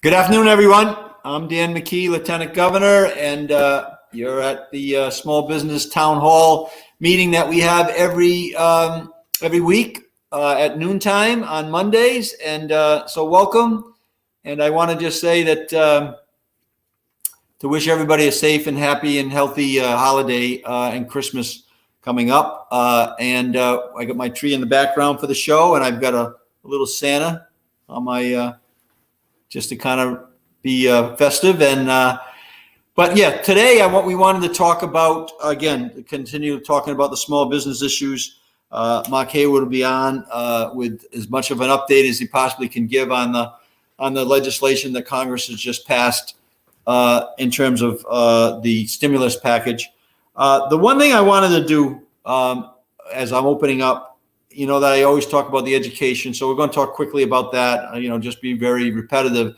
Good afternoon, everyone. I'm Dan McKee, Lieutenant Governor, and you're at the Small Business Town Hall meeting that we have every week at noontime on Mondays. And so welcome. And I want to just say that to wish everybody a safe and happy and healthy holiday and Christmas coming up. And I got my tree in the background for the show, and I've got a little Santa on my just to kind of be festive. And but yeah, today we wanted to talk about, again, continue talking about the small business issues. Mark Haywood will be on with as much of an update as he possibly can give on the legislation that Congress has just passed in terms of the stimulus package. The one thing I wanted to do as I'm opening up, you know, that I always talk about the education. So we're going to talk quickly about that, just be very repetitive.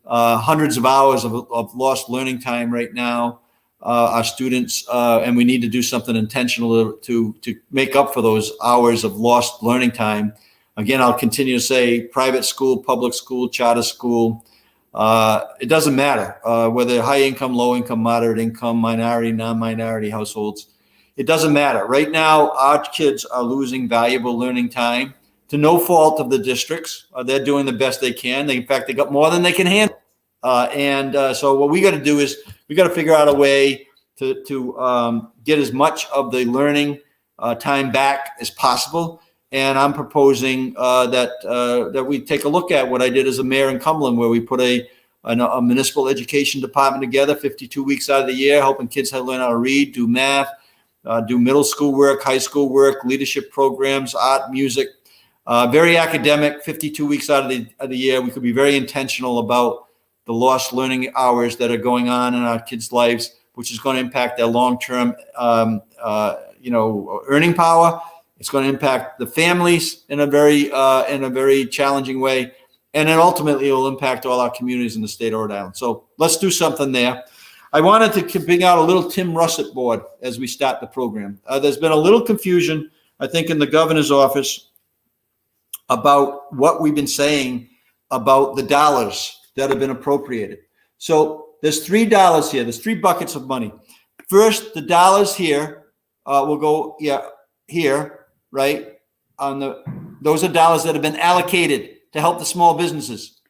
Hundreds of hours of lost learning time right now, our students, and we need to do something intentional to make up for those hours of lost learning time. Again, I'll continue to say private school, public school, charter school. It doesn't matter whether high income, low income, moderate income, minority, non-minority households. It doesn't matter. Right now, our kids are losing valuable learning time to no fault of the districts. They're doing the best they can. In fact, they got more than they can handle. So what we got to do is we got to figure out a way to get as much of the learning time back as possible. And I'm proposing that we take a look at what I did as a mayor in Cumberland, where we put a municipal education department together, 52 weeks out of the year, helping kids how to learn how to read, do math, do middle school work, high school work, leadership programs, art, music, very academic, 52 weeks out of the year. We could be very intentional about the lost learning hours that are going on in our kids' lives, which is going to impact their long-term, earning power. It's going to impact the families in a very challenging way. And then ultimately it will impact all our communities in the state of Rhode Island. So let's do something there. I wanted to bring out a little Tim Russet board as we start the program. There's been a little confusion, I think, in the governor's office about what we've been saying about the dollars that have been appropriated. So there's $3 here. There's 3 buckets of money. First, the dollars here will go here, right? Those are dollars that have been allocated to help the small businesses.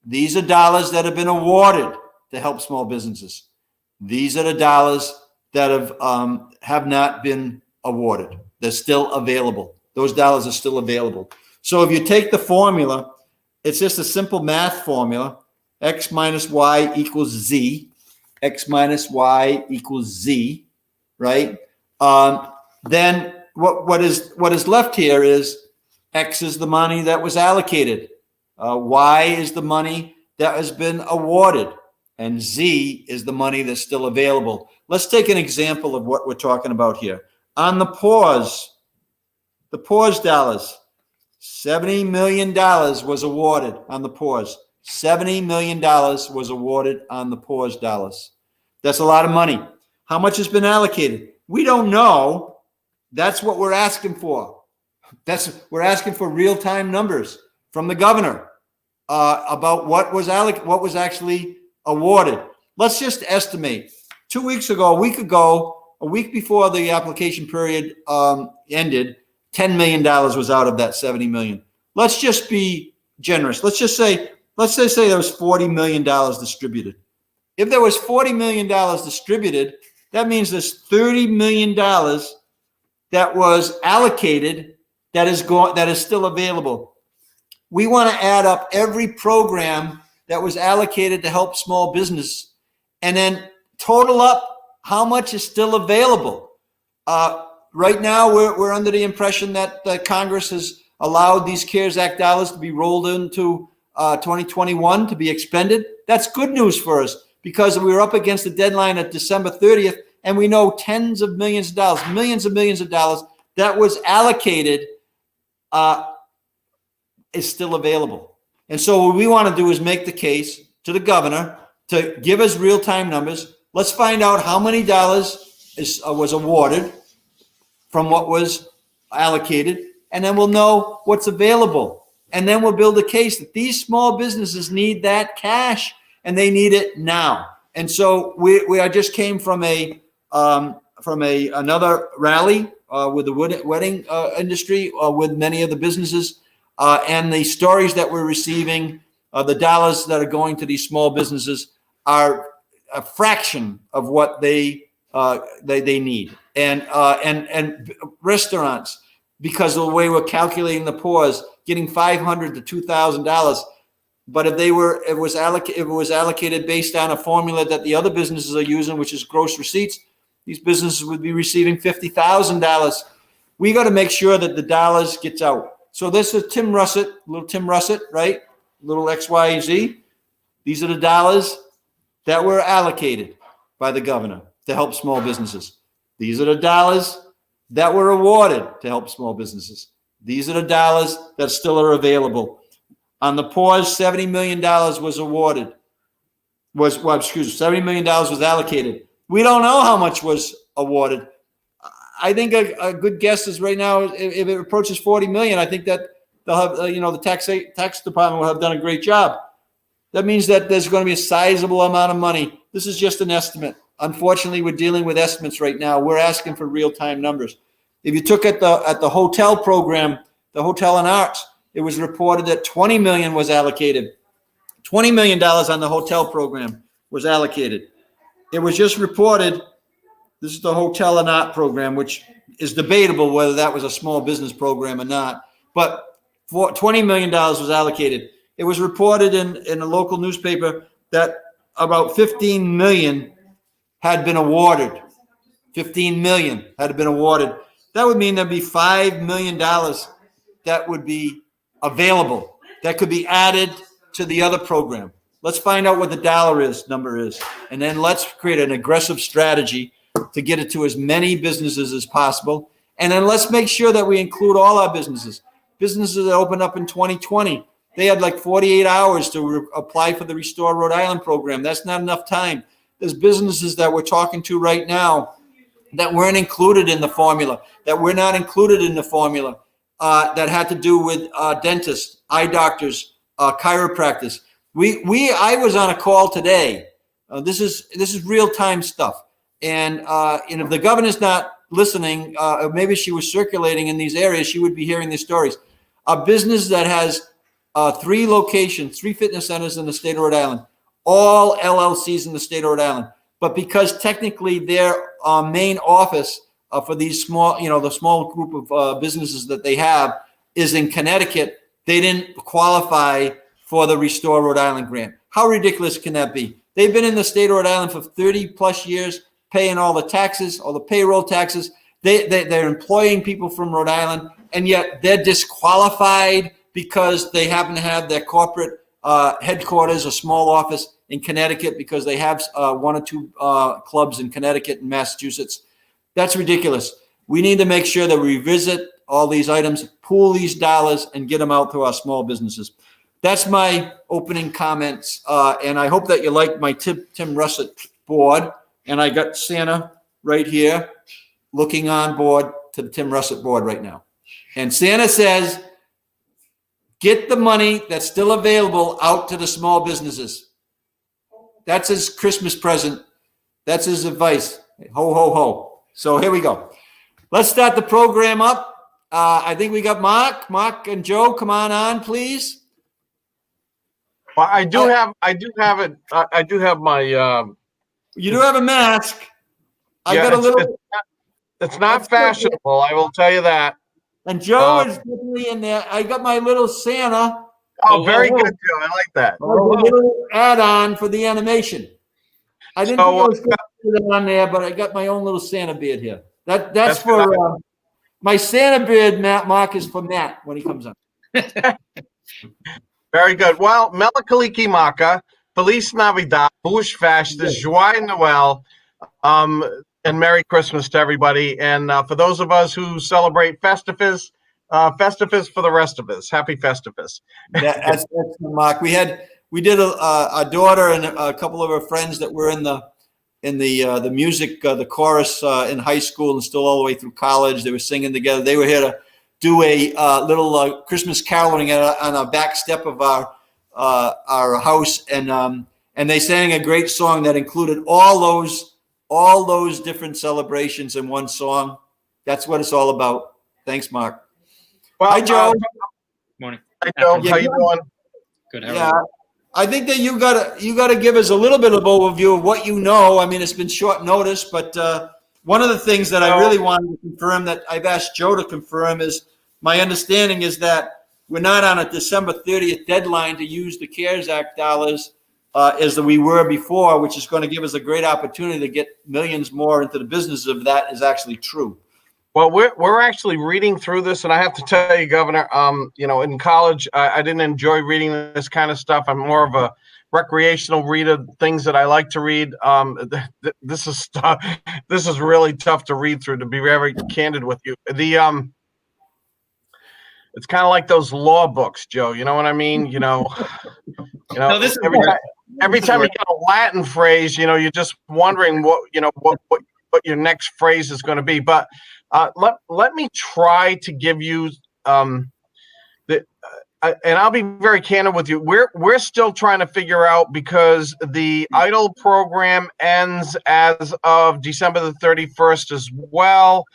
These are dollars that have been awarded to help small businesses. These are the dollars that have not been awarded. They're still available. Those dollars are still available. So if you take the formula, it's just a simple math formula. X minus Y equals Z. X minus Y equals Z, right? Then what is left here is X is the money that was allocated. Y is the money that has been awarded. And Z is the money that's still available. Let's take an example of what we're talking about here. On the pause dollars, $70 million was awarded on the pause. $70 million was awarded on the pause dollars. That's a lot of money. How much has been allocated? We don't know. That's what we're asking for. We're asking for real-time numbers from the governor about what was actually awarded. Let's just estimate. 2 weeks ago, a week before the application period ended, $10 million was out of that $70 million. Let's just be generous. Let's just say there was $40 million distributed. If there was $40 million distributed, that means there's $30 million that was allocated that is still available. We want to add up every program that was allocated to help small business and then total up how much is still available. Right now, we're under the impression that the Congress has allowed these CARES Act dollars to be rolled into 2021 to be expended. That's good news for us because we were up against the deadline at December 30th, and we know tens of millions of dollars, millions of dollars that was allocated is still available. And so what we want to do is make the case to the governor to give us real-time numbers. Let's find out how many dollars was awarded from what was allocated, and then we'll know what's available. And then we'll build a case that these small businesses need that cash and they need it now. And so I just came from another rally with the wedding industry with many of the businesses and the stories that we're receiving, the dollars that are going to these small businesses are a fraction of what they need. And restaurants, because of the way we're calculating the pause, getting $500 to $2,000. But if it was allocated based on a formula that the other businesses are using, which is gross receipts, these businesses would be receiving $50,000. We got to make sure that the dollars gets out. So this is little Tim Russet, right? Little XYZ. These are the dollars that were allocated by the governor to help small businesses. These are the dollars that were awarded to help small businesses. These are the dollars that still are available. On the pause, $70 million was awarded. $70 million was allocated. We don't know how much was awarded. I think a good guess is right now, if it approaches 40 million, I think that they'll have, the tax department will have done a great job. That means that there's going to be a sizable amount of money. This is just an estimate. Unfortunately, we're dealing with estimates right now. We're asking for real-time numbers. If you took at the hotel program, the hotel and arts, it was reported that 20 million was allocated. $20 million on the hotel program was allocated. It was just reported, this is the hotel and art program, which is debatable whether that was a small business program or not. But $20 million was allocated. It was reported in a local newspaper that about 15 million had been awarded. 15 million had been awarded. That would mean there'd be $5 million that would be available, that could be added to the other program. Let's find out what the number is, and then let's create an aggressive strategy to get it to as many businesses as possible. And then let's make sure that we include all our businesses. Businesses that opened up in 2020, they had like 48 hours to apply for the Restore Rhode Island program. That's not enough time. There's businesses that we're talking to right now that weren't included in the formula, that we're not included in the formula, that had to do with dentists, eye doctors, chiropractors. I was on a call today. This is real-time stuff. And if the governor's not listening, maybe she was circulating in these areas, she would be hearing these stories. A business that has 3 locations, 3 fitness centers in the state of Rhode Island, all LLCs in the state of Rhode Island. But because technically their main office for these small, the small group of businesses that they have is in Connecticut, they didn't qualify for the Restore Rhode Island grant. How ridiculous can that be? They've been in the state of Rhode Island for 30 plus years, paying all the taxes, all the payroll taxes. They're employing people from Rhode Island, and yet they're disqualified because they happen to have their corporate headquarters, a small office in Connecticut, because they have 1 or 2 clubs in Connecticut and Massachusetts. That's ridiculous. We need to make sure that we revisit all these items, pool these dollars, and get them out to our small businesses. That's my opening comments, and I hope that you like my Tim Russet board. And I got Santa right here looking on board to the Tim Russet board right now. And Santa says, get the money that's still available out to the small businesses. That's his Christmas present. That's his advice. Ho, ho, ho. So here we go. Let's start the program up. I think we got Mark and Joe. Come on, please. Well, I do have my. You do have a mask. I got a little. It's not fashionable, I will tell you that. And Joe is definitely in there. I got my little Santa. Oh, very good, Joe. I like that. A little add-on for the animation. I didn't think I was going to put it on there, but I got my own little Santa beard here. That's for my Santa beard. Mark is for Matt when he comes on. Very good. Well, Melakaliki Maka, Feliz Navidad, Bush Fastas, Joyeux Noel, and Merry Christmas to everybody. And for those of us who celebrate Festivus, Festivus for the rest of us. Happy Festivus. That's Mark. We did a daughter and a couple of our friends that were in the music, the chorus in high school and still all the way through college. They were singing together. They were here do a little Christmas caroling on a back step of our house, and they sang a great song that included all those different celebrations in one song. That's what it's all about. Thanks, Mark. Well, Hi, Joe. Morning. Hi, Joe. Yeah, How you doing? Good. How Yeah, are you? I think that you gotta give us a little bit of overview of what you know. I mean, it's been short notice, but one of the things that I really wanted to confirm, that I've asked Joe to confirm, is my understanding is that we're not on a December 30th deadline to use the CARES Act dollars as we were before, which is going to give us a great opportunity to get millions more into the business if that is actually true. Well, we're actually reading through this, and I have to tell you, Governor, in college, I didn't enjoy reading this kind of stuff. I'm more of a recreational reader, things that I like to read. This is really tough to read through, to be very candid with you. It's kind of like those law books, Joe. You know what I mean? No, this is every time you get a Latin phrase, you're just wondering what your next phrase is going to be. But let me try to give you and I'll be very candid with you. We're still trying to figure out, because the EIDL program ends as of December the 31st as well.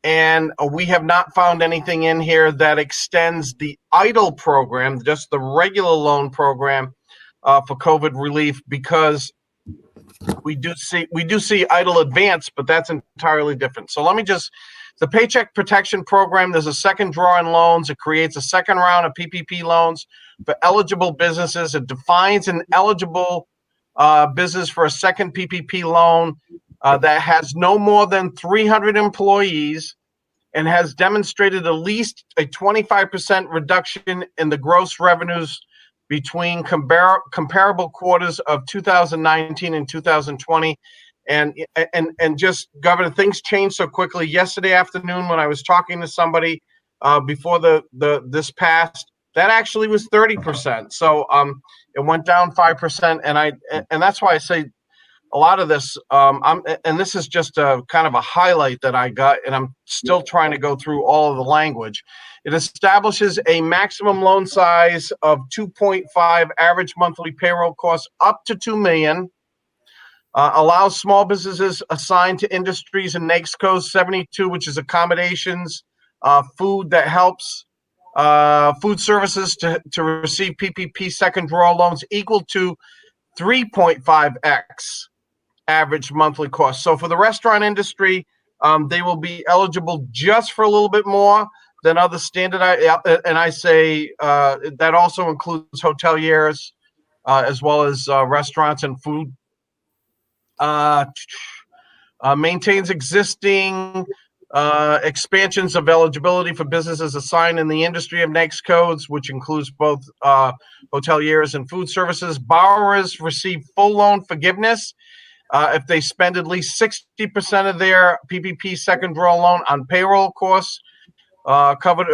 And we have not found anything in here that extends the EIDL program, just the regular loan program for COVID relief, because we do see EIDL advance, but that's entirely different. So let me the Paycheck Protection Program, there's a second draw in loans. It creates a second round of PPP loans for eligible businesses. It defines an eligible business for a second PPP loan that has no more than 300 employees and has demonstrated at least a 25% reduction in the gross revenues between comparable quarters of 2019 and 2020. And just, Governor, things change so quickly. Yesterday afternoon, when I was talking to somebody before this passed, that actually was 30%. So it went down 5%, and that's why I say a lot of this. And this is just a kind of a highlight that I got, and I'm still trying to go through all of the language. It establishes a maximum loan size of 2.5 average monthly payroll costs up to $2 million. Allows small businesses assigned to industries in NAICS Code 72, which is accommodations, food that helps, food services to receive PPP second draw loans equal to 3.5x average monthly cost. So for the restaurant industry, they will be eligible just for a little bit more than other standardized. And I say that also includes hoteliers as well as restaurants and food. Maintains existing expansions of eligibility for businesses assigned in the industry of NAICS codes, which includes both hoteliers and food services. Borrowers receive full loan forgiveness if they spend at least 60% of their PPP second draw loan on payroll costs, covered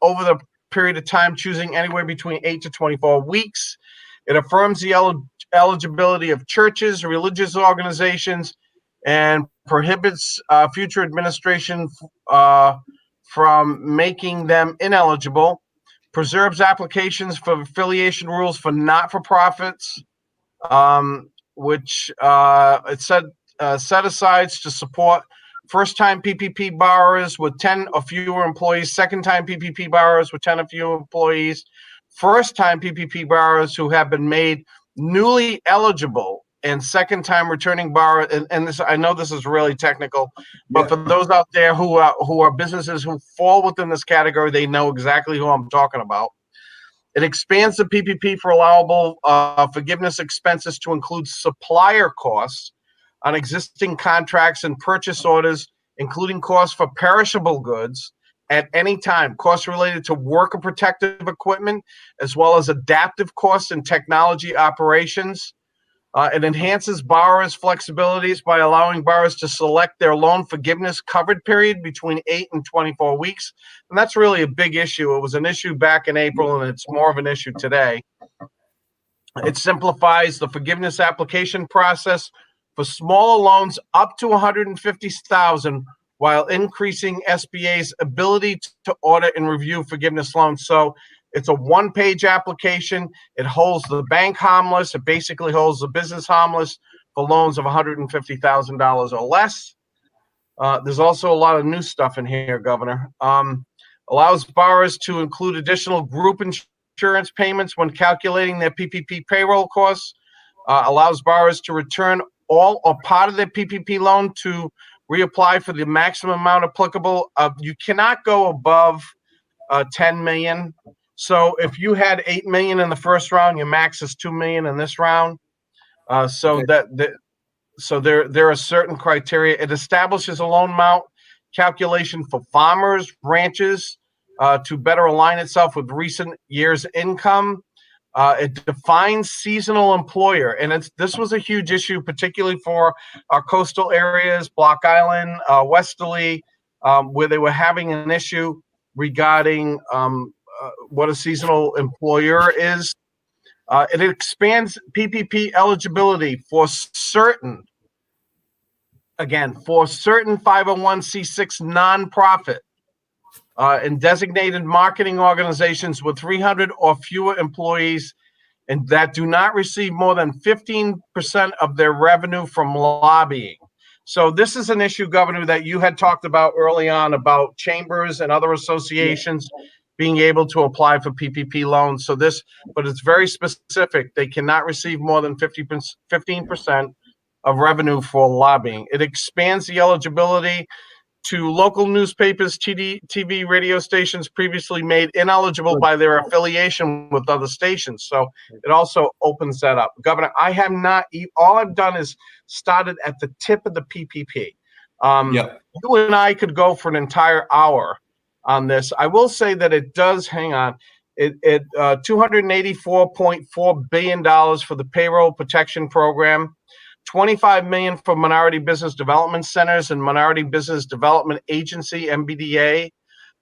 over the period of time, choosing anywhere between 8 to 24 weeks. It affirms the eligibility of churches, religious organizations, and prohibits future administration from making them ineligible. Preserves applications for affiliation rules for not-for-profits, which it said set-asides to support first-time PPP borrowers with 10 or fewer employees, second-time PPP borrowers with 10 or fewer employees, first-time PPP borrowers who have been made newly eligible, and second-time returning borrowers. And this, I know this is really technical, but for those out there who are businesses who fall within this category, they know exactly who I'm talking about. It expands the PPP for allowable forgiveness expenses to include supplier costs on existing contracts and purchase orders, including costs for perishable goods at any time, costs related to worker protective equipment, as well as adaptive costs and technology operations. It enhances borrowers' flexibilities by allowing borrowers to select their loan forgiveness covered period between 8 and 24 weeks. And that's really a big issue. It was an issue back in April, and it's more of an issue today. It simplifies the forgiveness application process for smaller loans up to $150,000 while increasing SBA's ability to audit and review forgiveness loans. So it's a one-page application. It holds the bank harmless. It basically holds the business harmless for loans of $150,000 or less. There's also a lot of new stuff in here, Governor. Allows borrowers to include additional group insurance payments when calculating their PPP payroll costs. Allows borrowers to return all or part of their PPP loan to reapply for the maximum amount applicable. You cannot go above 10 million. So if you had 8 million in the first round, your max is 2 million in this round. So there are certain criteria. It establishes a loan amount calculation for farmers, ranches, to better align itself with recent years' income. It defines seasonal employer, and this was a huge issue, particularly for our coastal areas, Block Island, Westerly, where they were having an issue regarding what a seasonal employer is. It expands PPP eligibility for certain 501c6 nonprofit and designated marketing organizations with 300 or fewer employees and that do not receive more than 15% of their revenue from lobbying. So this is an issue, Governor, that you had talked about early on about chambers and other associations being able to apply for PPP loans. So but it's very specific. They cannot receive more than 15% of revenue for lobbying. It expands the eligibility to local newspapers, TV, radio stations previously made ineligible by their affiliation with other stations. So it also opens that up. Governor, all I've done is started at the tip of the PPP. You and I could go for an entire hour on this. I will say that it does, $284.4 billion for the payroll protection program, $25 million for Minority Business Development Centers and Minority Business Development Agency, MBDA,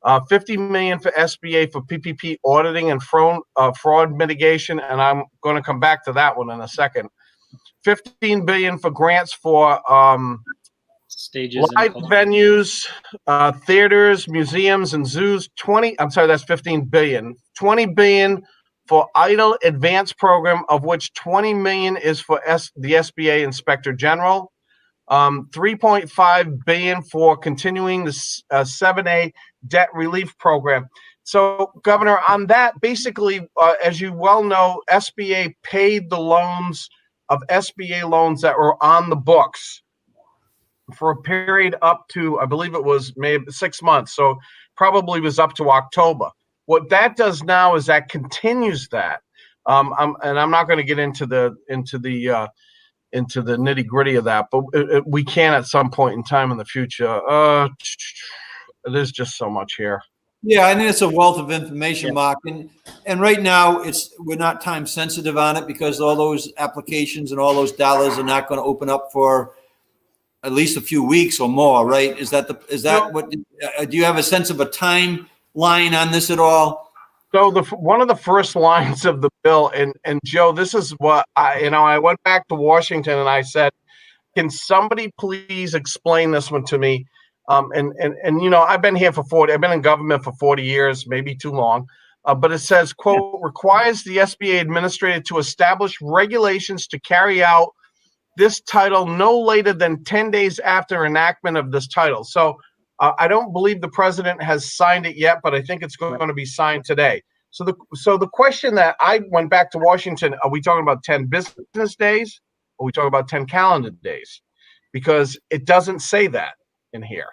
$50 million for SBA for PPP auditing and fraud mitigation, and I'm going to come back to that one in a second. $15 billion for grants for stages, live venues, theaters, museums, and zoos. That's $15 billion. $20 billion for EIDL Advance Program, of which $20 million is for the SBA Inspector General. $3.5 billion for continuing the 7A Debt Relief Program. So, Governor, on that, basically, as you well know, SBA paid the loans of SBA loans that were on the books for a period up to, I believe it was maybe 6 months. So probably was up to October. What that does now is that continues that. I'm not going to get into the nitty gritty of that, but we can at some point in time in the future. There's just so much here. Yeah, I think it's a wealth of information, Mark. And right now we're not time sensitive on it because all those applications and all those dollars are not going to open up for at least a few weeks or more, right? What do you have a sense of a timeline on this at all? So one of the first lines of the bill, and Joe, this is what I went back to Washington and I said, can somebody please explain this one to me? I've been in government for 40 years, maybe too long, but it says, quote, requires the SBA administrator to establish regulations to carry out this title no later than 10 days after enactment of this title. So I don't believe the president has signed it yet, but I think it's going to be signed today. So the question that I went back to Washington, are we talking about 10 business days? Or are we talking about 10 calendar days? Because it doesn't say that in here.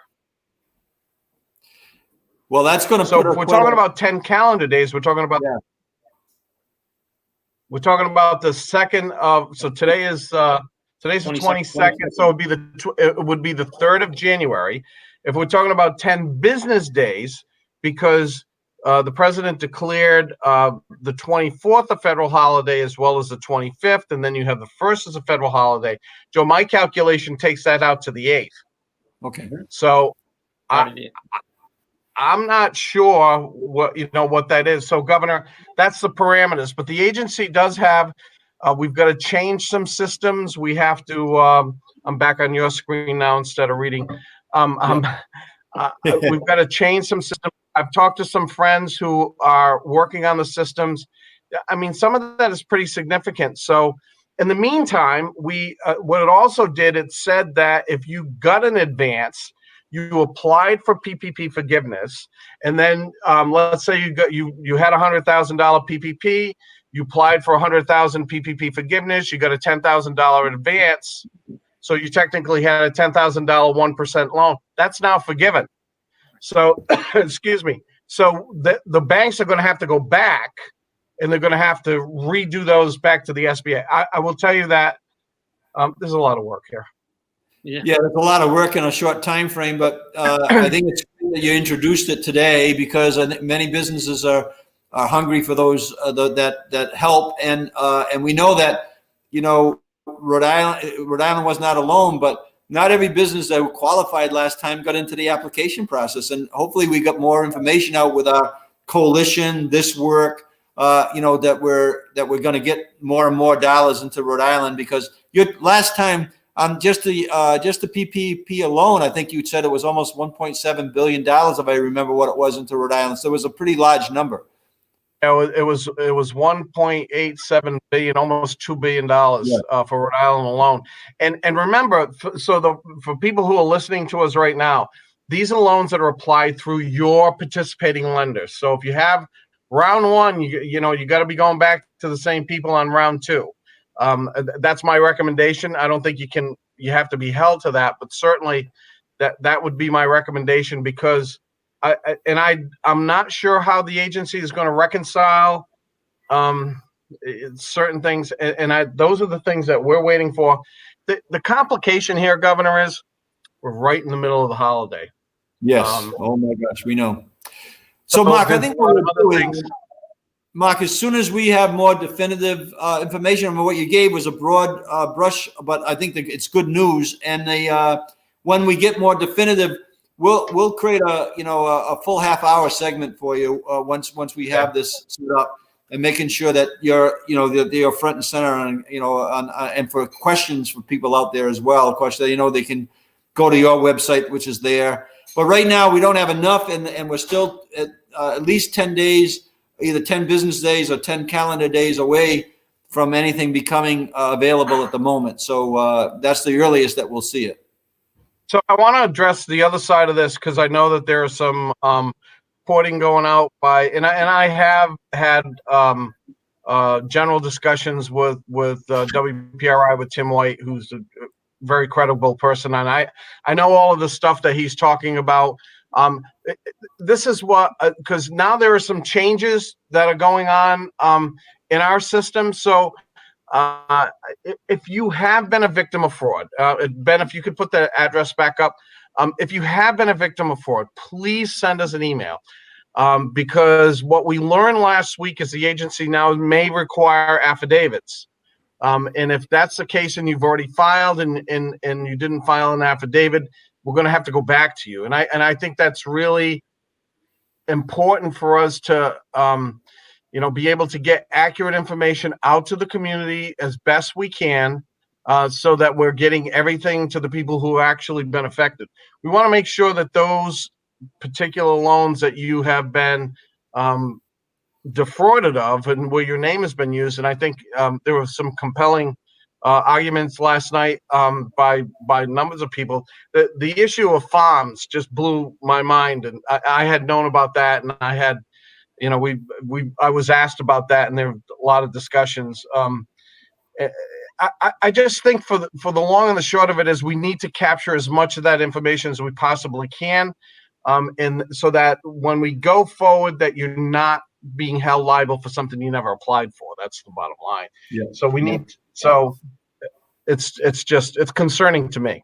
Well, that's going to. So if we're talking about 10 calendar days, we're talking about the second of. So today's the 22nd. So it would be the 3rd of January. If we're talking about 10 business days, because the president declared the 24th a federal holiday as well as the 25th, and then you have the 1st as a federal holiday. Joe, my calculation takes that out to the 8th. Okay. So I'm not sure what that is. So, Governor, that's the parameters. But the agency does have. We've got to change some systems. We have to. I'm back on your screen now instead of reading. Um, we've got to change some systems. I've talked to some friends who are working on the systems. I mean, some of that is pretty significant. So in the meantime, what it also did, it said that if you got an advance, you applied for PPP forgiveness, and then let's say you had $100,000 PPP, you applied for $100,000 PPP forgiveness, you got a $10,000 advance, so you technically had a $10,000 1% loan. That's now forgiven. So, excuse me. So the banks are going to have to go back, and they're going to have to redo those back to the SBA. I will tell you that there's a lot of work here. Yeah, there's a lot of work in a short time frame, but I think it's good that you introduced it today, because I think many businesses are hungry for those that help, and we know that, you know, Rhode Island was not alone, but not every business that qualified last time got into the application process, and hopefully we got more information out with our coalition, this work, you know, that we're going to get more and more dollars into Rhode Island, because last time. Just the PPP alone, I think you said it was almost $1.7 billion, if I remember what it was, into Rhode Island. So it was a pretty large number. Yeah, it was 1.87 billion, almost $2 billion for Rhode Island alone. And remember, for people who are listening to us right now, these are loans that are applied through your participating lenders. So if you have round one, you got to be going back to the same people on round two. That's my recommendation. I don't think you have to be held to that, but certainly that would be my recommendation, because I'm not sure how the agency is going to reconcile certain things, and those are the things that we're waiting for. The complication here, Governor, is we're right in the middle of the holiday. Yes. Oh my gosh, we know. So Mark, I think one of the other things. Mark, as soon as we have more definitive information, I mean, what you gave was a broad brush, but I think that it's good news. And when we get more definitive, we'll create a full half-hour segment for you once we have this set up, and making sure that you're front and center, and and for questions for people out there as well. Of course, they can go to your website, which is there. But right now we don't have enough, and we're still at least 10 days. Either 10 business days or 10 calendar days away from anything becoming available at the moment. So that's the earliest that we'll see it. So I want to address the other side of this, because I know that there are some reporting going out and I have had general discussions with WPRI, with Tim White, who's a very credible person, and I know all of the stuff that he's talking about. This is because now there are some changes that are going on in our system. So if you have been a victim of fraud, Ben, if you could put the address back up. If you have been a victim of fraud, please send us an email, because what we learned last week is the agency now may require affidavits. And if that's the case, and you've already filed and you didn't file an affidavit, we're going to have to go back to you. And I think that's really important for us to, be able to get accurate information out to the community as best we can, so that we're getting everything to the people who have actually been affected. We want to make sure that those particular loans that you have been defrauded of, and where your name has been used. And I think there were some compelling arguments last night by numbers of people. The issue of farms just blew my mind, and I had known about that, and I had, I was asked about that, and there were a lot of discussions. I just think for the long and the short of it is we need to capture as much of that information as we possibly can, and so that when we go forward, that you're not being held liable for something you never applied for. That's the bottom line. Yeah. So we need. So it's concerning to me.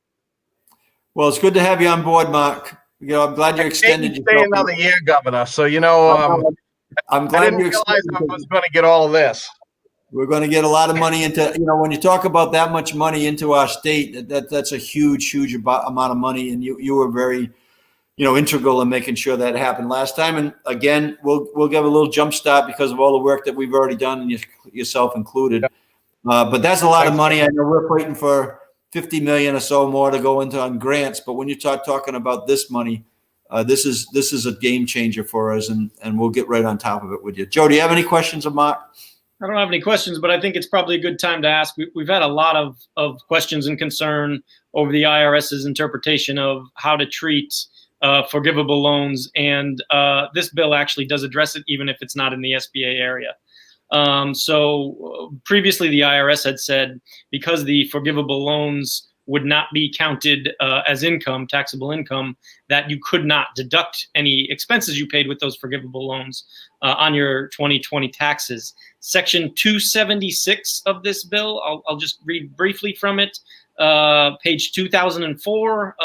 Well, it's good to have you on board, Mark. I'm glad you extended your stay another year, Governor. So I'm glad I didn't realize I was going to get all of this. We're going to get a lot of money into, when you talk about that much money into our state, that's a huge amount of money, and you were very, integral in making sure that happened last time. And again, we'll give a little jump start because of all the work that we've already done, and yourself included. But that's a lot of money. I know we're waiting for $50 million or so more to go into on grants. But when you start talking about this money, this is a game changer for us, and we'll get right on top of it with you. Joe, do you have any questions of Mark? I don't have any questions, but I think it's probably a good time to ask. We've had a lot of questions and concern over the IRS's interpretation of how to treat forgivable loans, and this bill actually does address it, even if it's not in the SBA area. So previously the IRS had said because the forgivable loans would not be counted as income, taxable income, that you could not deduct any expenses you paid with those forgivable loans on your 2020 taxes. Section 276 of this bill, I'll just read briefly from it, page 2004,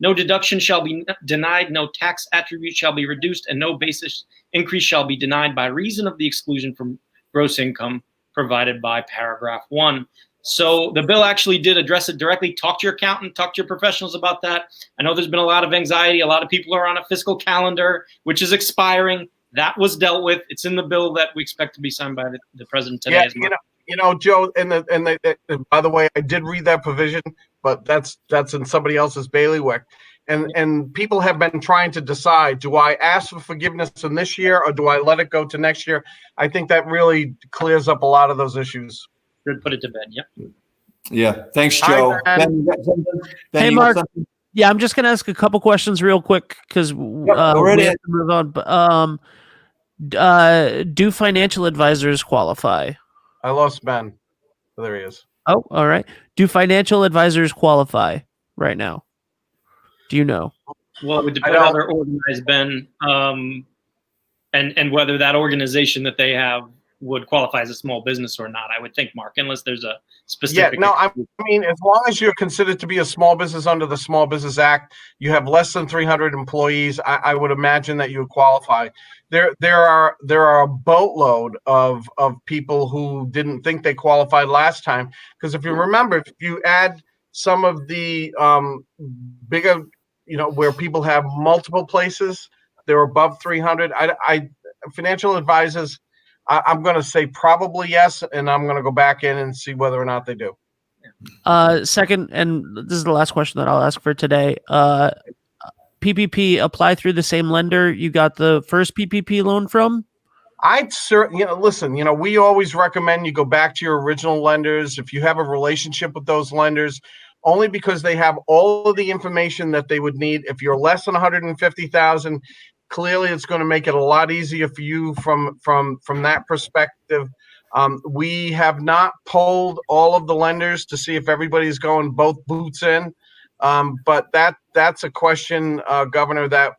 no deduction shall be denied, no tax attribute shall be reduced, and no basis increase shall be denied by reason of the exclusion from gross income provided by paragraph 1. So the bill actually did address it directly. Talk to your accountant, talk to your professionals about that. I know there's been a lot of anxiety. A lot of people are on a fiscal calendar, which is expiring. That was dealt with. It's in the bill that we expect to be signed by the president today. Yeah, as well. you know, Joe, and by the way, I did read that provision, but that's in somebody else's bailiwick. And people have been trying to decide, do I ask for forgiveness in this year or do I let it go to next year? I think that really clears up a lot of those issues. Good, put it to bed. Yep. Yeah. Thanks, Joe. Hi, Ben. Ben, you got something? Ben, Hey, you got Mark. something? Yeah, I'm just gonna ask a couple questions real quick because go right we have ahead. to move on. But do financial advisors qualify? I lost Ben. There he is. Oh, all right. Do financial advisors qualify right now? Do you know? Well, it would depend on how they're organized, Ben, and whether that organization that they have would qualify as a small business or not. I would think, Mark, unless there's a specific. Yeah, no, I mean, as long as you're considered to be a small business under the Small Business Act, you have less than 300 employees, I would imagine that you would qualify. There are a boatload of people who didn't think they qualified last time. Because if you remember, if you add some of the bigger, where people have multiple places, they're above 300. Financial advisors, I'm going to say probably yes, and I'm going to go back in and see whether or not they do. Second, and this is the last question that I'll ask for today. PPP apply through the same lender you got the first PPP loan from? I'd certainly, listen, we always recommend you go back to your original lenders if you have a relationship with those lenders, only because they have all of the information that they would need. If you're less than 150,000, clearly it's going to make it a lot easier for you from that perspective. We have not polled all of the lenders to see if everybody's going both boots in. But that's a question, Governor, that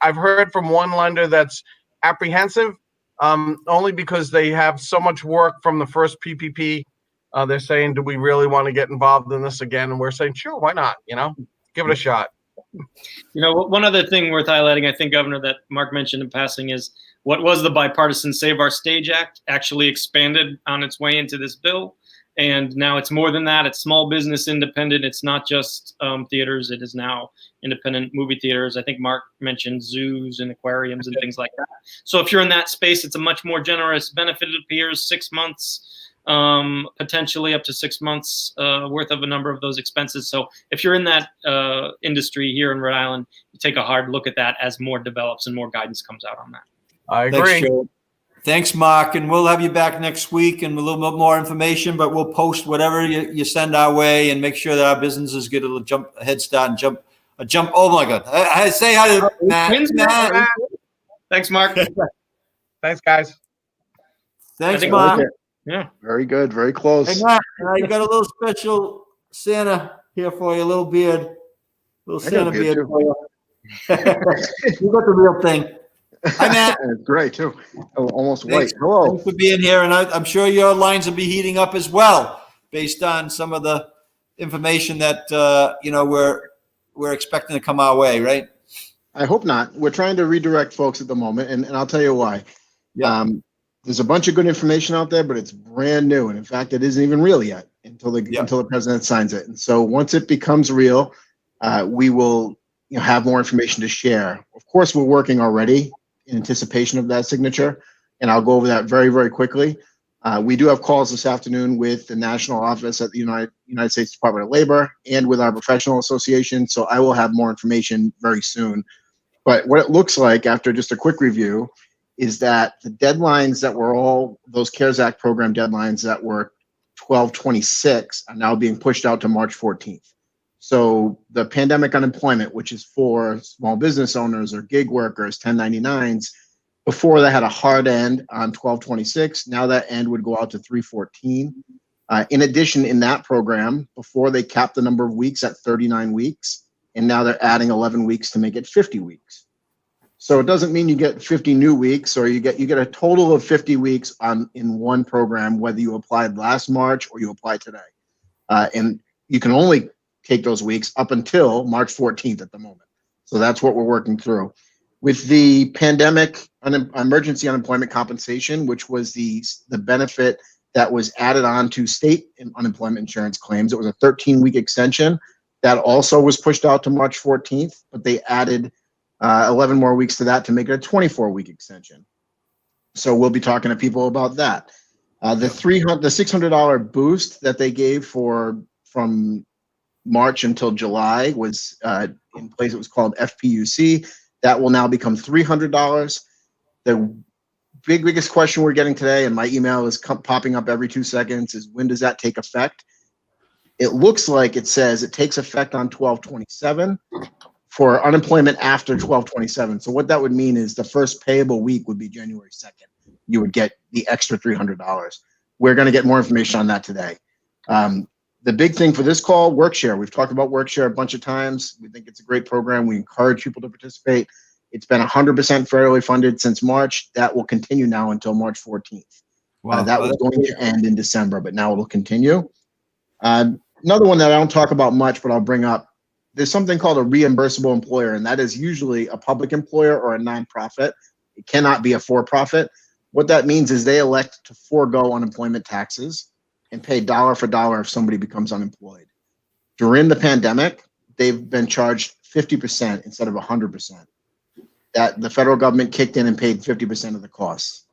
I've heard from one lender that's apprehensive, only because they have so much work from the first PPP. They're saying, do we really want to get involved in this again? And we're saying, sure, why not? Give it a shot. One other thing worth highlighting, I think, Governor, that Mark mentioned in passing is what was the bipartisan Save Our Stage Act actually expanded on its way into this bill. And now it's more than that. It's small business independent. It's not just theaters. It is now independent movie theaters. I think Mark mentioned zoos and aquariums and things like that. So if you're in that space, it's a much more generous benefit. It appears 6 months, potentially up to 6 months worth of a number of those expenses. So if you're in that industry here in Rhode Island, you take a hard look at that as more develops and more guidance comes out on that. I agree. Thanks, Joe. Thanks, Mark, and we'll have you back next week and a little bit more information, but we'll post whatever you send our way and make sure that our businesses get a head start and jump. Oh my God. I say hi to Matt. Thanks, Mark. Thanks, guys. Thanks, Mark. Yeah. Very good. Very close. Hey, Mark, you got a little special Santa here for you, a little beard. Little Santa beard too. for you. You got the real thing. Hi, Matt. It's great too. Oh, almost Thanks, white. Hello. Thanks for being here, and I'm sure your lines will be heating up as well, based on some of the information that we're expecting to come our way, right? I hope not. We're trying to redirect folks at the moment, and I'll tell you why. Yeah. There's a bunch of good information out there, but it's brand new, and in fact, it isn't even real yet until the president signs it. And so once it becomes real, we will have more information to share. Of course, we're working already in anticipation of that signature, and I'll go over that very, very quickly. We do have calls this afternoon with the national office at the United States Department of Labor and with our professional association. So I will have more information very soon. But what it looks like after just a quick review is that the deadlines that were all those CARES Act program deadlines that were 12/26 are now being pushed out to March 14th. So the pandemic unemployment, which is for small business owners or gig workers, 1099s, before that had a hard end on 12/26. Now that end would go out to 3/14. In addition, in that program, before they capped the number of weeks at 39 weeks, and now they're adding 11 weeks to make it 50 weeks. So it doesn't mean you get 50 new weeks, or you get a total of 50 weeks in one program, whether you applied last March or you apply today. And you can only take those weeks up until March 14th at the moment. So that's what we're working through. With the pandemic emergency unemployment compensation, which was the benefit that was added on to state unemployment insurance claims, it was a 13-week extension. That also was pushed out to March 14th, but they added 11 more weeks to that to make it a 24-week extension. So we'll be talking to people about that. The $600 boost that they gave from March until July was in place. It was called FPUC. That will now become $300. The biggest question we're getting today, and my email is popping up every 2 seconds, is when does that take effect? It looks like it says it takes effect on 12/27 for unemployment after 12/27. So what that would mean is the first payable week would be January 2nd. You would get the extra $300. We're going to get more information on that today. The big thing for this call, WorkShare. We've talked about WorkShare a bunch of times. We think it's a great program. We encourage people to participate. It's been 100% federally funded since March. That will continue now until March 14th. Wow. That was going to end in December, but now it'll continue. Another one that I don't talk about much, but I'll bring up, there's something called a reimbursable employer, and that is usually a public employer or a nonprofit. It cannot be a for-profit. What that means is they elect to forego unemployment taxes and pay dollar for dollar if somebody becomes unemployed. During the pandemic, they've been charged 50% instead of 100%. That the federal government kicked in and paid 50% of the costs.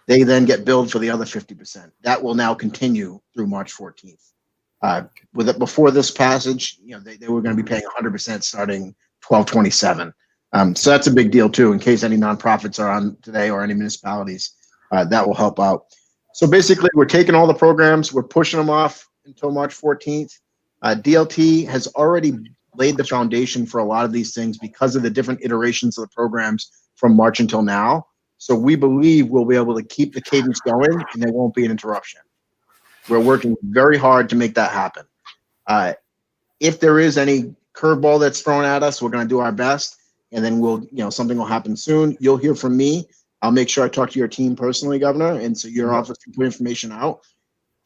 They then get billed for the other 50%. That will now continue through March 14th. Before this passage, they were going to be paying 100% starting 12/27. So that's a big deal too, in case any nonprofits are on today or any municipalities. That will help out. So basically, we're taking all the programs, we're pushing them off until March 14th. DLT has already laid the foundation for a lot of these things because of the different iterations of the programs from March until now. So we believe we'll be able to keep the cadence going and there won't be an interruption. We're working very hard to make that happen. If there is any curveball that's thrown at us, we're going to do our best, and then something will happen soon. You'll hear from me. I'll make sure I talk to your team personally, Governor, and so your office can put information out.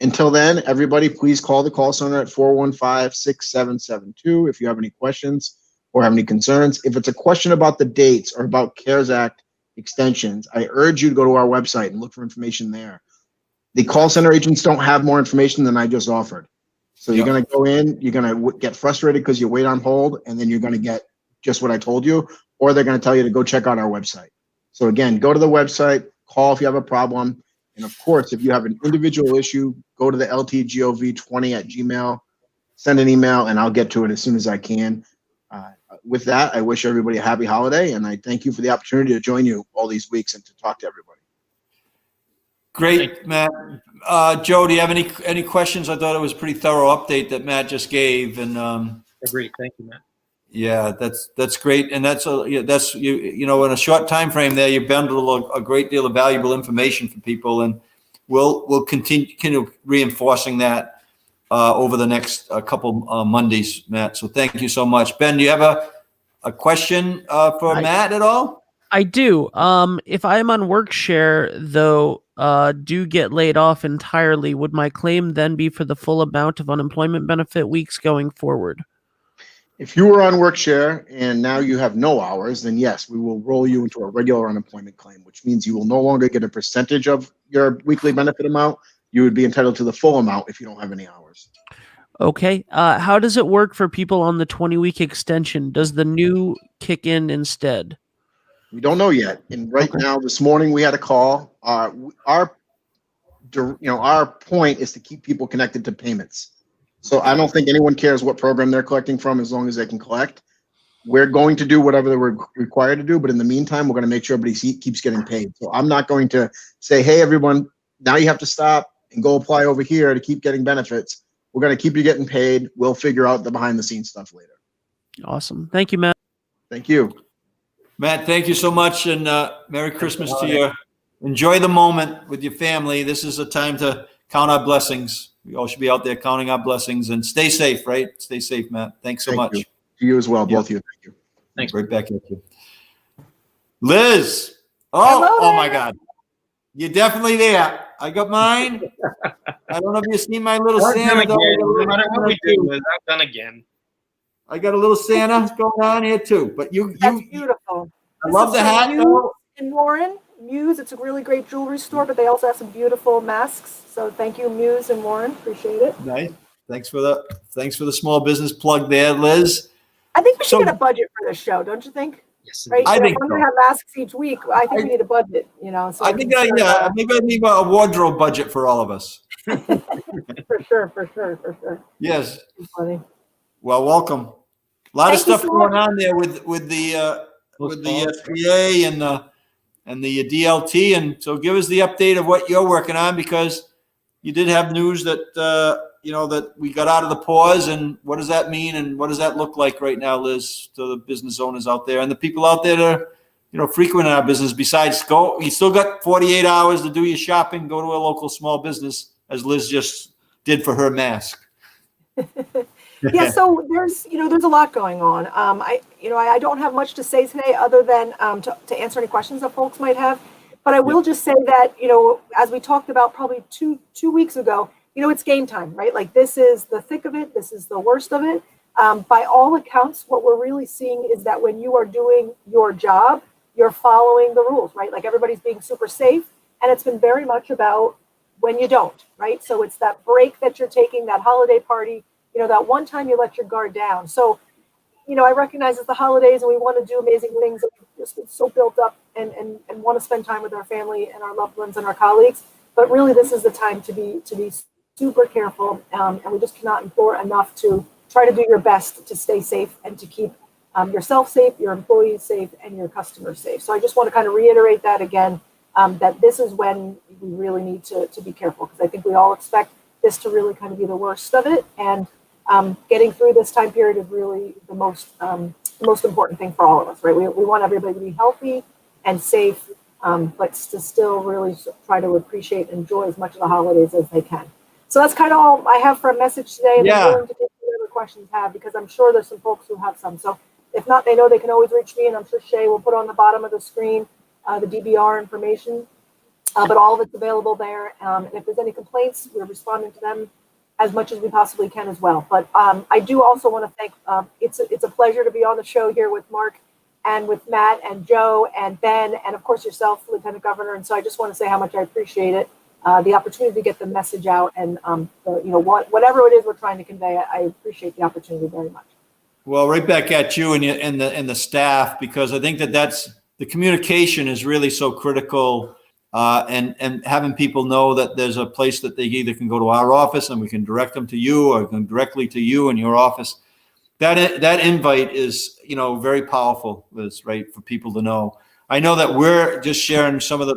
Until then, everybody, please call the call center at 415-6772 if you have any questions or have any concerns. If it's a question about the dates or about CARES Act extensions, I urge you to go to our website and look for information there. The call center agents don't have more information than I just offered. So you're going to go in, you're going to get frustrated because you wait on hold, and then you're going to get just what I told you, or they're going to tell you to go check out our website. So again, go to the website, call if you have a problem. And of course, if you have an individual issue, go to the ltgov20@gmail, send an email, and I'll get to it as soon as I can. With that, I wish everybody a happy holiday, and I thank you for the opportunity to join you all these weeks and to talk to everybody. Great, Matt. Joe, do you have any questions? I thought it was a pretty thorough update that Matt just gave, and Agreed. Thank you, Matt. yeah, that's great, and that's in a short time frame there, you bundled a great deal of valuable information for people, and we'll continue reinforcing that over the next couple Mondays, Matt. So thank you so much, Ben. Do you have a question for Matt at all? I do. If I'm on WorkShare, though, do get laid off entirely, would my claim then be for the full amount of unemployment benefit weeks going forward? If you were on WorkShare and now you have no hours, then yes, we will roll you into a regular unemployment claim, which means you will no longer get a percentage of your weekly benefit amount. You would be entitled to the full amount if you don't have any hours. Okay. How does it work for people on the 20-week extension? Does the new kick in instead? We don't know yet. And right now, this morning, we had a call. Our our point is to keep people connected to payments. So I don't think anyone cares what program they're collecting from as long as they can collect. We're going to do whatever we're required to do, but in the meantime, we're going to make sure everybody keeps getting paid. So I'm not going to say, hey, everyone, now you have to stop and go apply over here to keep getting benefits. We're going to keep you getting paid. We'll figure out the behind the scenes stuff later. Awesome. Thank you, Matt. Thank you. Matt, thank you so much, and Merry Christmas to you. Enjoy the moment with your family. This is a time to count our blessings. We all should be out there counting our blessings, and stay safe, right? Stay safe, Matt. Thanks so much. You. To you as well, both of you. Thank you. Thanks. Right back at you. Liz. Oh my God. You're definitely there. I got mine. I don't know if you've seen my little Santa. No matter what we do, it's done again. I got a little Santa going on here too. But That's beautiful. I love the hat. In Warren, Muse, it's a really great jewelry store, but they also have some beautiful masks. So thank you, Muse and Warren. Appreciate it. Nice. Thanks for the small business plug there, Liz. I think we should get a budget for this show, don't you think? Yes, right. I think we're so. going to have masks each week. I think we need a budget. So I think maybe I need a wardrobe budget for all of us. for sure. Yes. Funny. Well, welcome. A lot of stuff so going on there with the SBA and the DLT, and so give us the update of what you're working on, because you did have news that that we got out of the pause, and what does that mean, and what does that look like right now, Liz, to the business owners out there and the people out there that are frequenting our business? Besides, you still got 48 hours to do your shopping. Go to a local small business, as Liz just did for her mask. Yeah, so there's a lot going on. I don't have much to say today other than to answer any questions that folks might have. But I will just say that, as we talked about probably two weeks ago, it's game time, right? Like, this is the thick of it. This is the worst of it. By all accounts, what we're really seeing is that when you are doing your job, you're following the rules, right? Like, everybody's being super safe. And it's been very much about when you don't, right? So it's that break that you're taking, that holiday party, that one time you let your guard down. So, I recognize it's the holidays and we want to do amazing things. And we've just been so built up and want to spend time with our family and our loved ones and our colleagues. But really, this is the time to be super careful. And we just cannot implore enough to try to do your best to stay safe and to keep yourself safe, your employees safe, and your customers safe. So I just want to kind of reiterate that again, that this is when we really need to be careful, because I think we all expect this to really kind of be the worst of it. And getting through this time period is really the most important thing for all of us, right? We want everybody to be healthy and safe, but to still really try to appreciate and enjoy as much of the holidays as they can. So that's kind of all I have for a message today. And I'm willing to get whatever questions have, because I'm sure there's some folks who have some. So if not, they know they can always reach me, and I'm sure Shay will put on the bottom of the screen the DBR information. But all of it's available there. And if there's any complaints, we're responding to them as much as we possibly can as well. But I do also want to thank, it's a pleasure to be on the show here with Mark and with Matt and Joe and Ben, and of course yourself, Lieutenant Governor. And so I just want to say how much I appreciate it, the opportunity to get the message out, and whatever it is we're trying to convey. I appreciate the opportunity very much. Well, right back at you and the staff, because I think that's the communication is really so critical. And having people know that there's a place that they either can go to our office and we can direct them to you, or come directly to you in your office. That invite is, very powerful, Liz, right, for people to know. I know that we're just sharing some of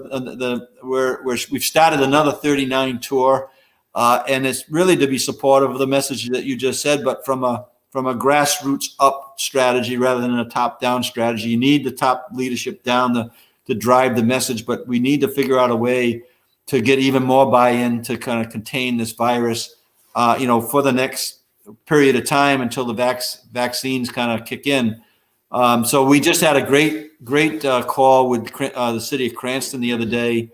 we've started another 39 tour, and it's really to be supportive of the message that you just said, but from a grassroots up strategy rather than a top down strategy. You need the top leadership down to drive the message, but we need to figure out a way to get even more buy-in to kind of contain this virus, for the next period of time until the vaccines kind of kick in. So we just had a great call with the city of Cranston the other day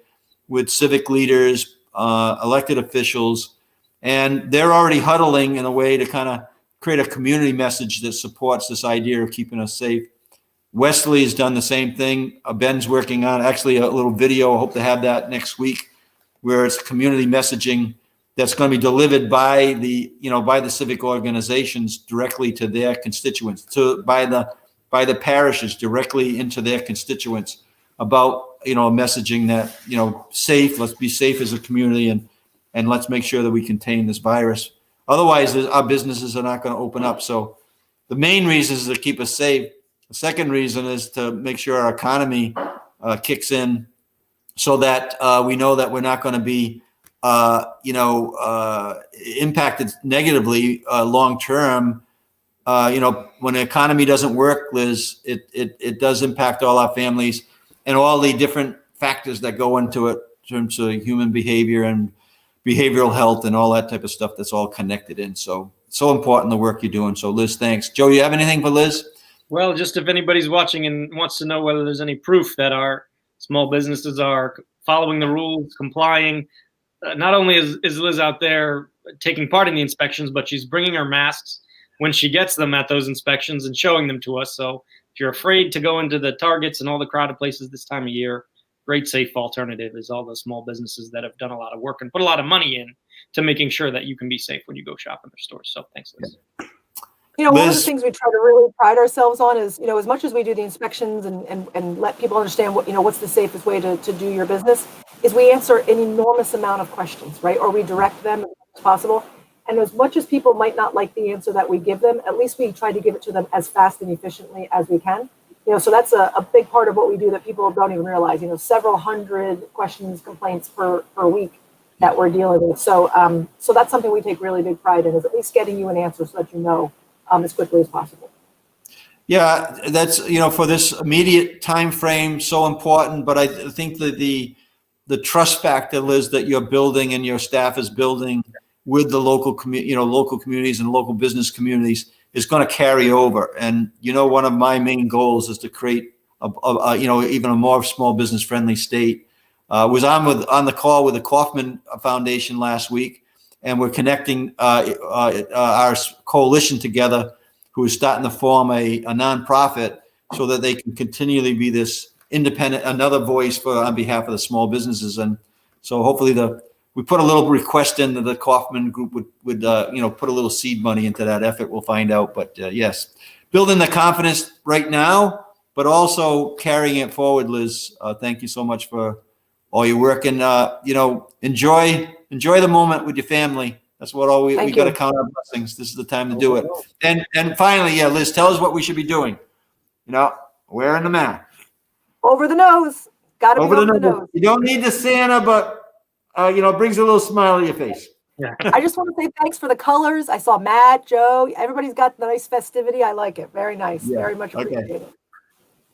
with civic leaders, elected officials, and they're already huddling in a way to kind of create a community message that supports this idea of keeping us safe. Wesley has done the same thing. Ben's working on actually a little video. I hope to have that next week, where it's community messaging that's going to be delivered by the civic organizations directly to their constituents, by the parishes directly into their constituents about, messaging that, safe, let's be safe as a community, and and let's make sure that we contain this virus. Otherwise, our businesses are not going to open up. So the main reason is to keep us safe. The second reason is to make sure our economy kicks in, so that we know that we're not going to be, impacted negatively long term. When the economy doesn't work, Liz, it does impact all our families and all the different factors that go into it in terms of human behavior and behavioral health and all that type of stuff that's all connected in. So important, the work you're doing. So Liz, thanks. Joe, you have anything for Liz? Well, just if anybody's watching and wants to know whether there's any proof that our small businesses are following the rules, complying, not only is Liz out there taking part in the inspections, but she's bringing her masks when she gets them at those inspections and showing them to us. So if you're afraid to go into the Targets and all the crowded places this time of year, great safe alternative is all the small businesses that have done a lot of work and put a lot of money in to making sure that you can be safe when you go shop in their stores. So thanks, Liz. One of the things we try to really pride ourselves on is, as much as we do the inspections and let people understand what's the safest way to do your business, is we answer an enormous amount of questions, right? Or we direct them as much as possible. And as much as people might not like the answer that we give them, at least we try to give it to them as fast and efficiently as we can. So that's a big part of what we do that people don't even realize, several hundred questions, complaints per week that we're dealing with. So that's something we take really big pride in, is at least getting you an answer so that as quickly as possible. Yeah, that's, for this immediate time frame, so important. But I think that the trust factor, Liz, that you're building and your staff is building with the local communities and local business communities is going to carry over. And, one of my main goals is to create even a more small business friendly state. Was on the call with the Kaufman Foundation last week, and we're connecting our coalition together, who is starting to form a nonprofit so that they can continually be this independent, another voice on behalf of the small businesses. And so hopefully we put a little request in that the Kaufman group would put a little seed money into that effort. We'll find out. But yes, building the confidence right now, but also carrying it forward, Liz. Thank you so much for all your work, and enjoy the moment with your family. That's what we got to count our blessings. This is the time to do it. And finally, Liz, tell us what we should be doing. Wearing the mask. Over the nose. Got to be over the nose. You don't need the Santa, but it brings a little smile to your face. Yeah. I just want to say thanks for the colors. I saw Matt, Joe. Everybody's got the nice festivity. I like it. Very nice. Yeah. Very much appreciated. Okay.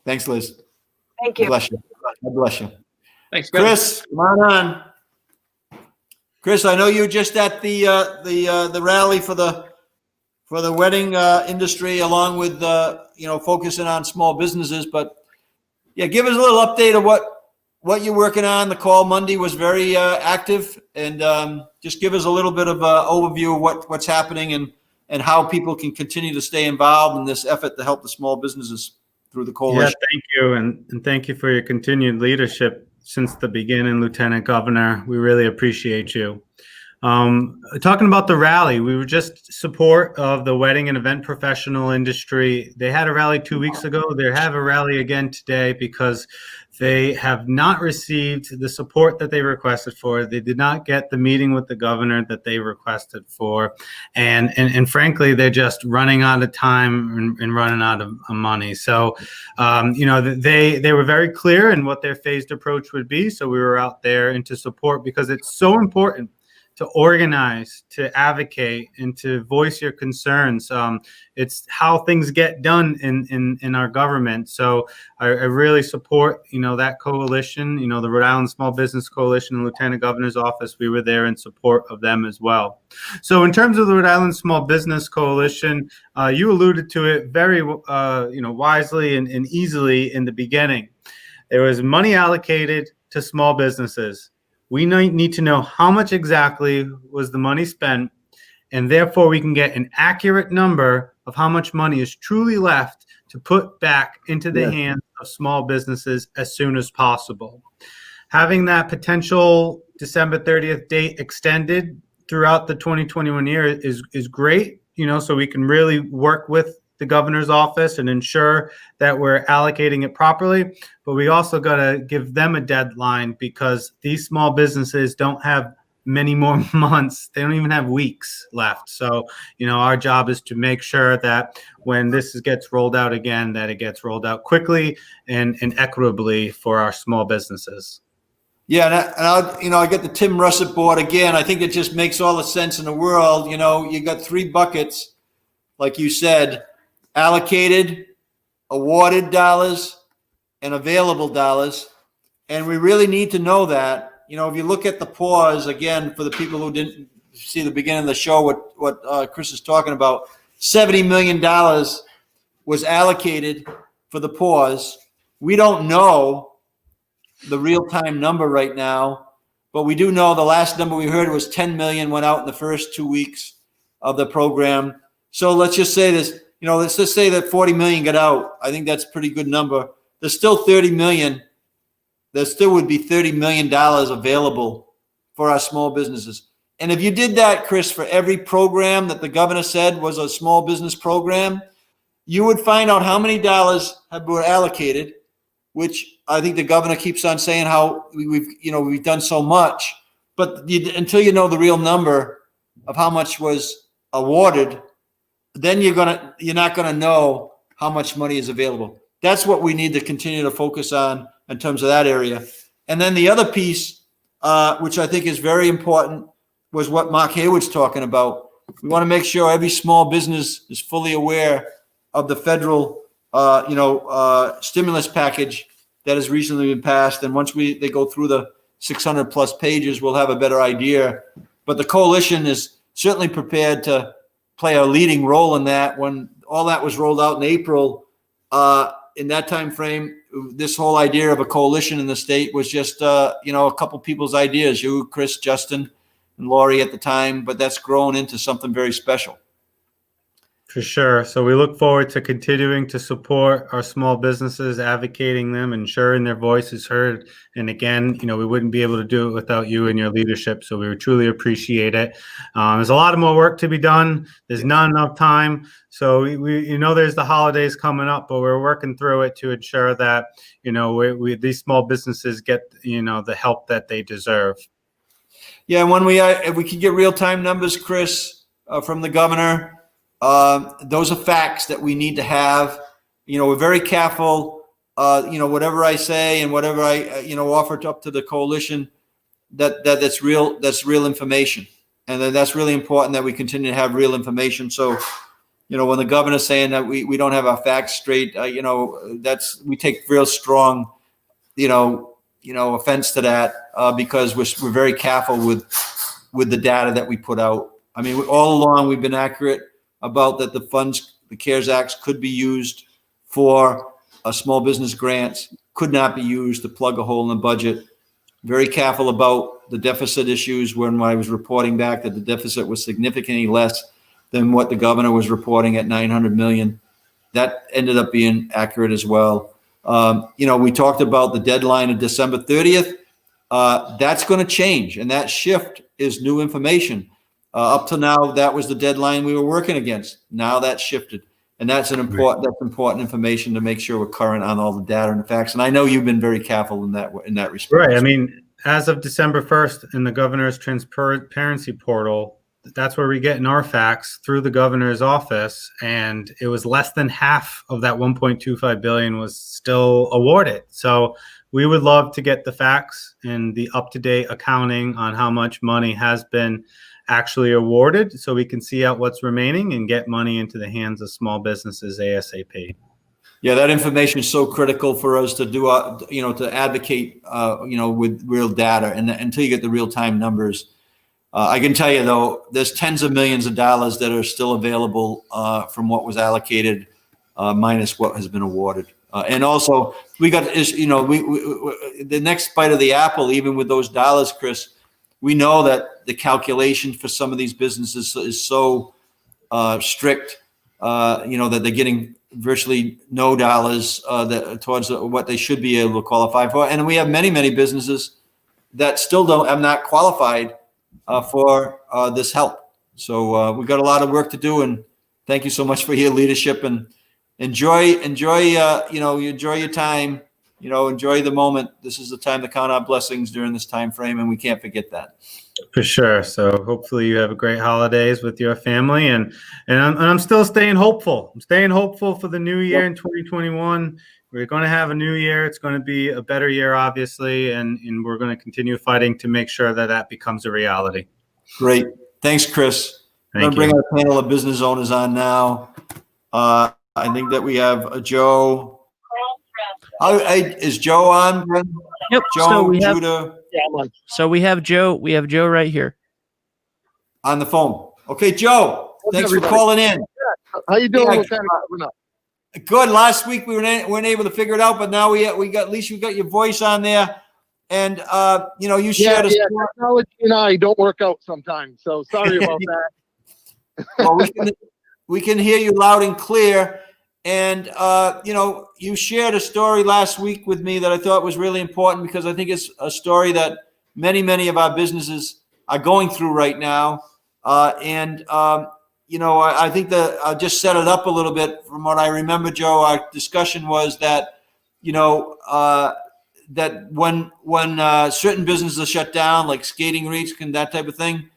Thanks, Liz. Thank you. God bless you. Thanks, Chris. Come on. Chris, I know you're just at the rally for the wedding industry, along with focusing on small businesses. But give us a little update of what you're working on. The call Monday was very active, and just give us a little bit of an overview of what's happening and how people can continue to stay involved in this effort to help the small businesses through the coalition. Yeah, thank you, and thank you for your continued leadership since the beginning, Lieutenant Governor. We really appreciate you. Talking about the rally, we were just support of the wedding and event professional industry. They had a rally 2 weeks ago. They have a rally again today because they have not received the support that they requested for. They did not get the meeting with the governor that they requested for. And frankly, they're just running out of time and running out of money. So, they were very clear in what their phased approach would be. So we were out there and to support, because it's so important to organize, to advocate, and to voice your concerns. It's how things get done in our government. So I really support, that coalition, the Rhode Island Small Business Coalition and Lieutenant Governor's Office. We were there in support of them as well. So in terms of the Rhode Island Small Business Coalition, you alluded to it very, wisely and easily in the beginning. There was money allocated to small businesses. We need to know how much exactly was the money spent, and therefore we can get an accurate number of how much money is truly left to put back into the hands of small businesses as soon as possible. Having that potential December 30th date extended throughout the 2021 year is great, so we can really work with the governor's office and ensure that we're allocating it properly. But we also got to give them a deadline, because these small businesses don't have many more months. They don't even have weeks left. So, our job is to make sure that when this gets rolled out again, that it gets rolled out quickly and equitably for our small businesses. Yeah, I get the Tim Russett board again. I think it just makes all the sense in the world. You got 3 buckets, like you said, allocated, awarded dollars, and available dollars. And we really need to know that. If you look at the pause, again, for the people who didn't see the beginning of the show, what Chris is talking about, $70 million was allocated for the pause. We don't know the real-time number right now, but we do know the last number we heard was 10 million went out in the first 2 weeks of the program. So let's just say this, let's just say that 40 million got out. I think that's a pretty good number. There's still 30 million. There still would be $30 million available for our small businesses. And if you did that, Chris, for every program that the governor said was a small business program, you would find out how many dollars were allocated, which I think the governor keeps on saying how we've done so much, but until you know the real number of how much was awarded, then you're not gonna know how much money is available. That's what we need to continue to focus on in terms of that area. And then the other piece, which I think is very important, was what Mark Hayward's talking about. We want to make sure every small business is fully aware of the federal, stimulus package that has recently been passed. And once they go through the 600 plus pages, we'll have a better idea. But the coalition is certainly prepared to play a leading role in that. When all that was rolled out in April, in that time frame, this whole idea of a coalition in the state was just, a couple people's ideas, you, Chris, Justin, and Laurie at the time, but that's grown into something very special. For sure. So we look forward to continuing to support our small businesses, advocating them, ensuring their voice is heard. And again, we wouldn't be able to do it without you and your leadership. So we truly appreciate it. There's a lot more work to be done. There's not enough time. So we there's the holidays coming up, but we're working through it to ensure that, these small businesses get, the help that they deserve. Yeah. When if we could get real-time numbers, Chris, from the governor, those are facts that we need to have. We're very careful, whatever I say and whatever I, offer up to the coalition, that's real information. And then that's really important that we continue to have real information. So, when the governor's saying that we don't have our facts straight, we take real strong, offense to that, because we're very careful with the data that we put out. I mean, all along we've been accurate about that the funds, the CARES Act, could be used for small business grants, could not be used to plug a hole in the budget. Very careful about the deficit issues when I was reporting back that the deficit was significantly less than what the governor was reporting at 900 million. That ended up being accurate as well. We talked about the deadline of December 30th. That's going to change, and that shift is new information. Up to now, that was the deadline we were working against. Now that's shifted, and that's important information to make sure we're current on all the data and the facts. And I know you've been very careful in that respect. Right. I mean, as of December 1st, in the governor's transparency portal, that's where we get in our facts through the governor's office, and it was less than half of that 1.25 billion was still awarded. So we would love to get the facts and the up-to-date accounting on how much money has been actually awarded, so we can see out what's remaining and get money into the hands of small businesses ASAP. Yeah, that information is so critical for us to do, to advocate, with real data, and until you get the real-time numbers. I can tell you though, there's tens of millions of dollars that are still available from what was allocated, minus what has been awarded. And also, we got, the next bite of the apple, even with those dollars, Chris. We know that the calculation for some of these businesses is so strict, that they're getting virtually no dollars towards what they should be able to qualify for. And we have many, many businesses that still have not qualified for this help. So we've got a lot of work to do. And thank you so much for your leadership, and enjoy your time enjoy the moment. This is the time to count our blessings during this time frame, and we can't forget that. For sure. So hopefully you have a great holidays with your family, and I'm still staying hopeful. I'm staying hopeful for the new year in 2021. We're going to have a new year. It's going to be a better year, obviously, and we're going to continue fighting to make sure that becomes a reality. Great. Thanks, Chris. I'm going to bring our panel of business owners on now. I think that we have Joe. Is Joe on? Yep. Joe, So we have, Judah. Yeah, I'm on. so we have Joe. We have Joe right here. On the phone. Okay, Joe. Thanks everybody? for calling in. How you doing, Yeah, Lieutenant Governor? Good. Last week we weren't able to figure it out, but now we got at least we got your voice on there, and you shared. Technology and I don't work out sometimes, so sorry about that. Well, we can hear you loud and clear, and you shared a story last week with me that I thought was really important because I think it's a story that many of our businesses are going through right now, I think that I'll just set it up a little bit. From what I remember, Joe, our discussion was that, that when certain businesses are shut down, like skating rinks and that type of thing,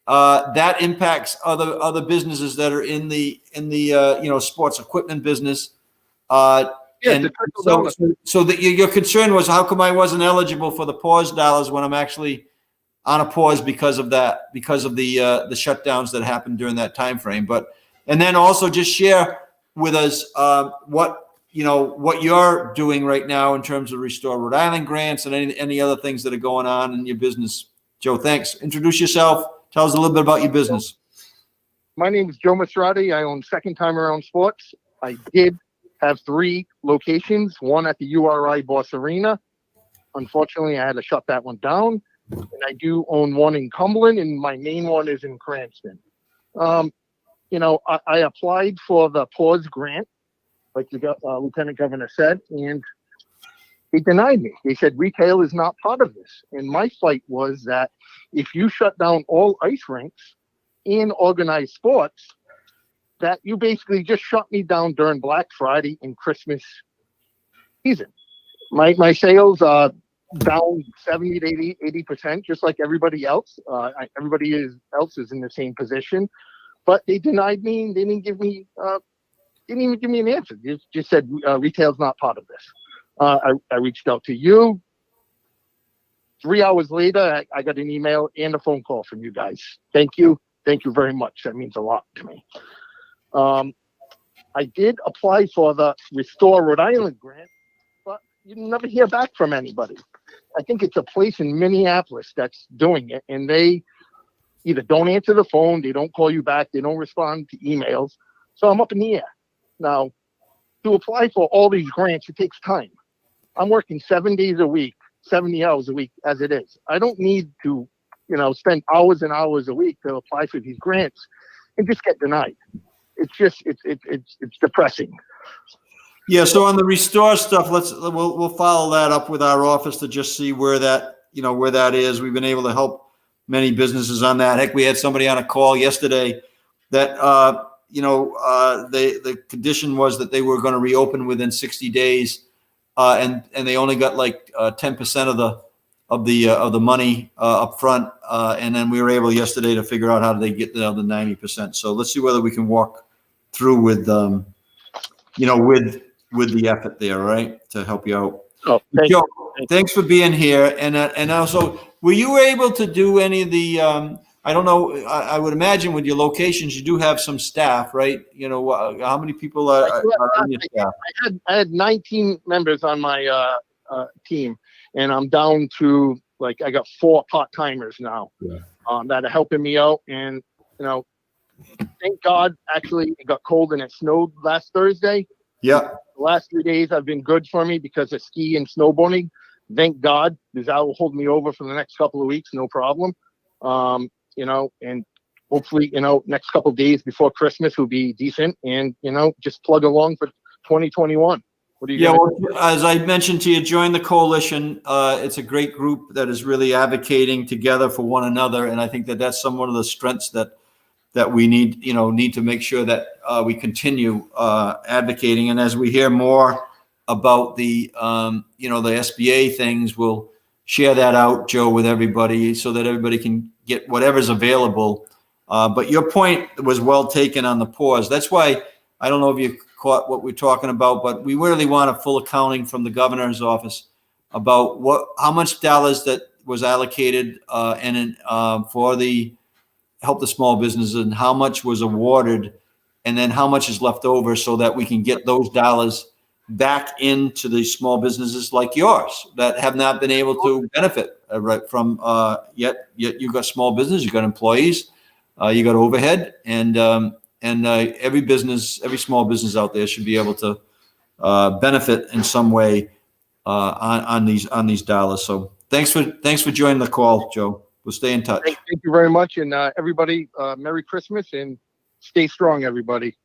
that impacts other businesses that are in the sports equipment business. And so that your concern was, how come I wasn't eligible for the pause dollars when I'm actually on a pause because of that, because of the shutdowns that happened during that time frame. And then also just share with us what you're doing right now in terms of Restore Rhode Island grants and any other things that are going on in your business. Joe, thanks. Introduce yourself. Tell us a little bit about your business. My name is Joe Mastrati. I own Second Time Around Sports. I did have 3 locations, one at the URI Boss Arena. Unfortunately, I had to shut that one down. And I do own one in Cumberland, and my main one is in Cranston. I applied for the pause grant, like the Lieutenant Governor said, and they denied me. They said retail is not part of this. And my fight was that if you shut down all ice rinks and organized sports, that you basically just shut me down during Black Friday and Christmas season. My sales are down 70 to 80%, just like everybody else. Everybody else is in the same position, but they denied me. They didn't give me, didn't even give me an answer. They just said retail's not part of this. I reached out to you. 3 hours later, I got an email and a phone call from you guys. Thank you very much. That means a lot to me. I did apply for the Restore Rhode Island grant, but you never hear back from anybody. I think it's a place in Minneapolis that's doing it, and they either don't answer the phone, they don't call you back, they don't respond to emails. So I'm up in the air. Now, to apply for all these grants, it takes time. I'm working 7 days a week, 70 hours a week as it is. I don't need to, spend hours and hours a week to apply for these grants and just get denied. It's just, it's depressing. Yeah. So on the Restore stuff, we'll follow that up with our office to just see where that is. We've been able to help many businesses on that. Heck, we had somebody on a call yesterday that, the condition was that they were going to reopen within 60 days. And they only got like 10% of the money up front. And then we were able yesterday to figure out how they get the other 90%. So let's see whether we can walk through with, with the effort there, right, to help you out. Oh, Joe, thanks for being here. And also, were you able to do any of the? I don't know. I would imagine with your locations, you do have some staff, right? How many people are on your staff? I had 19 members on my team, and I'm down to I got 4 part-timers now that are helping me out. And thank God, actually, it got cold and it snowed last Thursday. Yeah. The last 3 days have been good for me because of ski and snowboarding. Thank God, because that will hold me over for the next couple of weeks, no problem. And hopefully, next couple of days before Christmas will be decent, and just plug along for 2021. What do you? As I mentioned to you, join the coalition. It's a great group that is really advocating together for one another, and I think that that's one of the strengths that we need to make sure that we continue advocating. And as we hear more about the the SBA things, we'll share that out, Joe, with everybody so that everybody can get whatever's available. But your point was well taken on the pause. That's why I don't know if you caught what we're talking about, but we really want a full accounting from the governor's office about how much dollars that was allocated for the help the small businesses and how much was awarded and then how much is left over so that we can get those dollars back into the small businesses like yours that have not been able to benefit from yet you've got small business, you've got employees, you got overhead, and every small business out there should be able to benefit in some way on these dollars. So thanks for joining the call, Joe. We'll stay in touch. Thank you very much, and everybody, Merry Christmas and stay strong, everybody.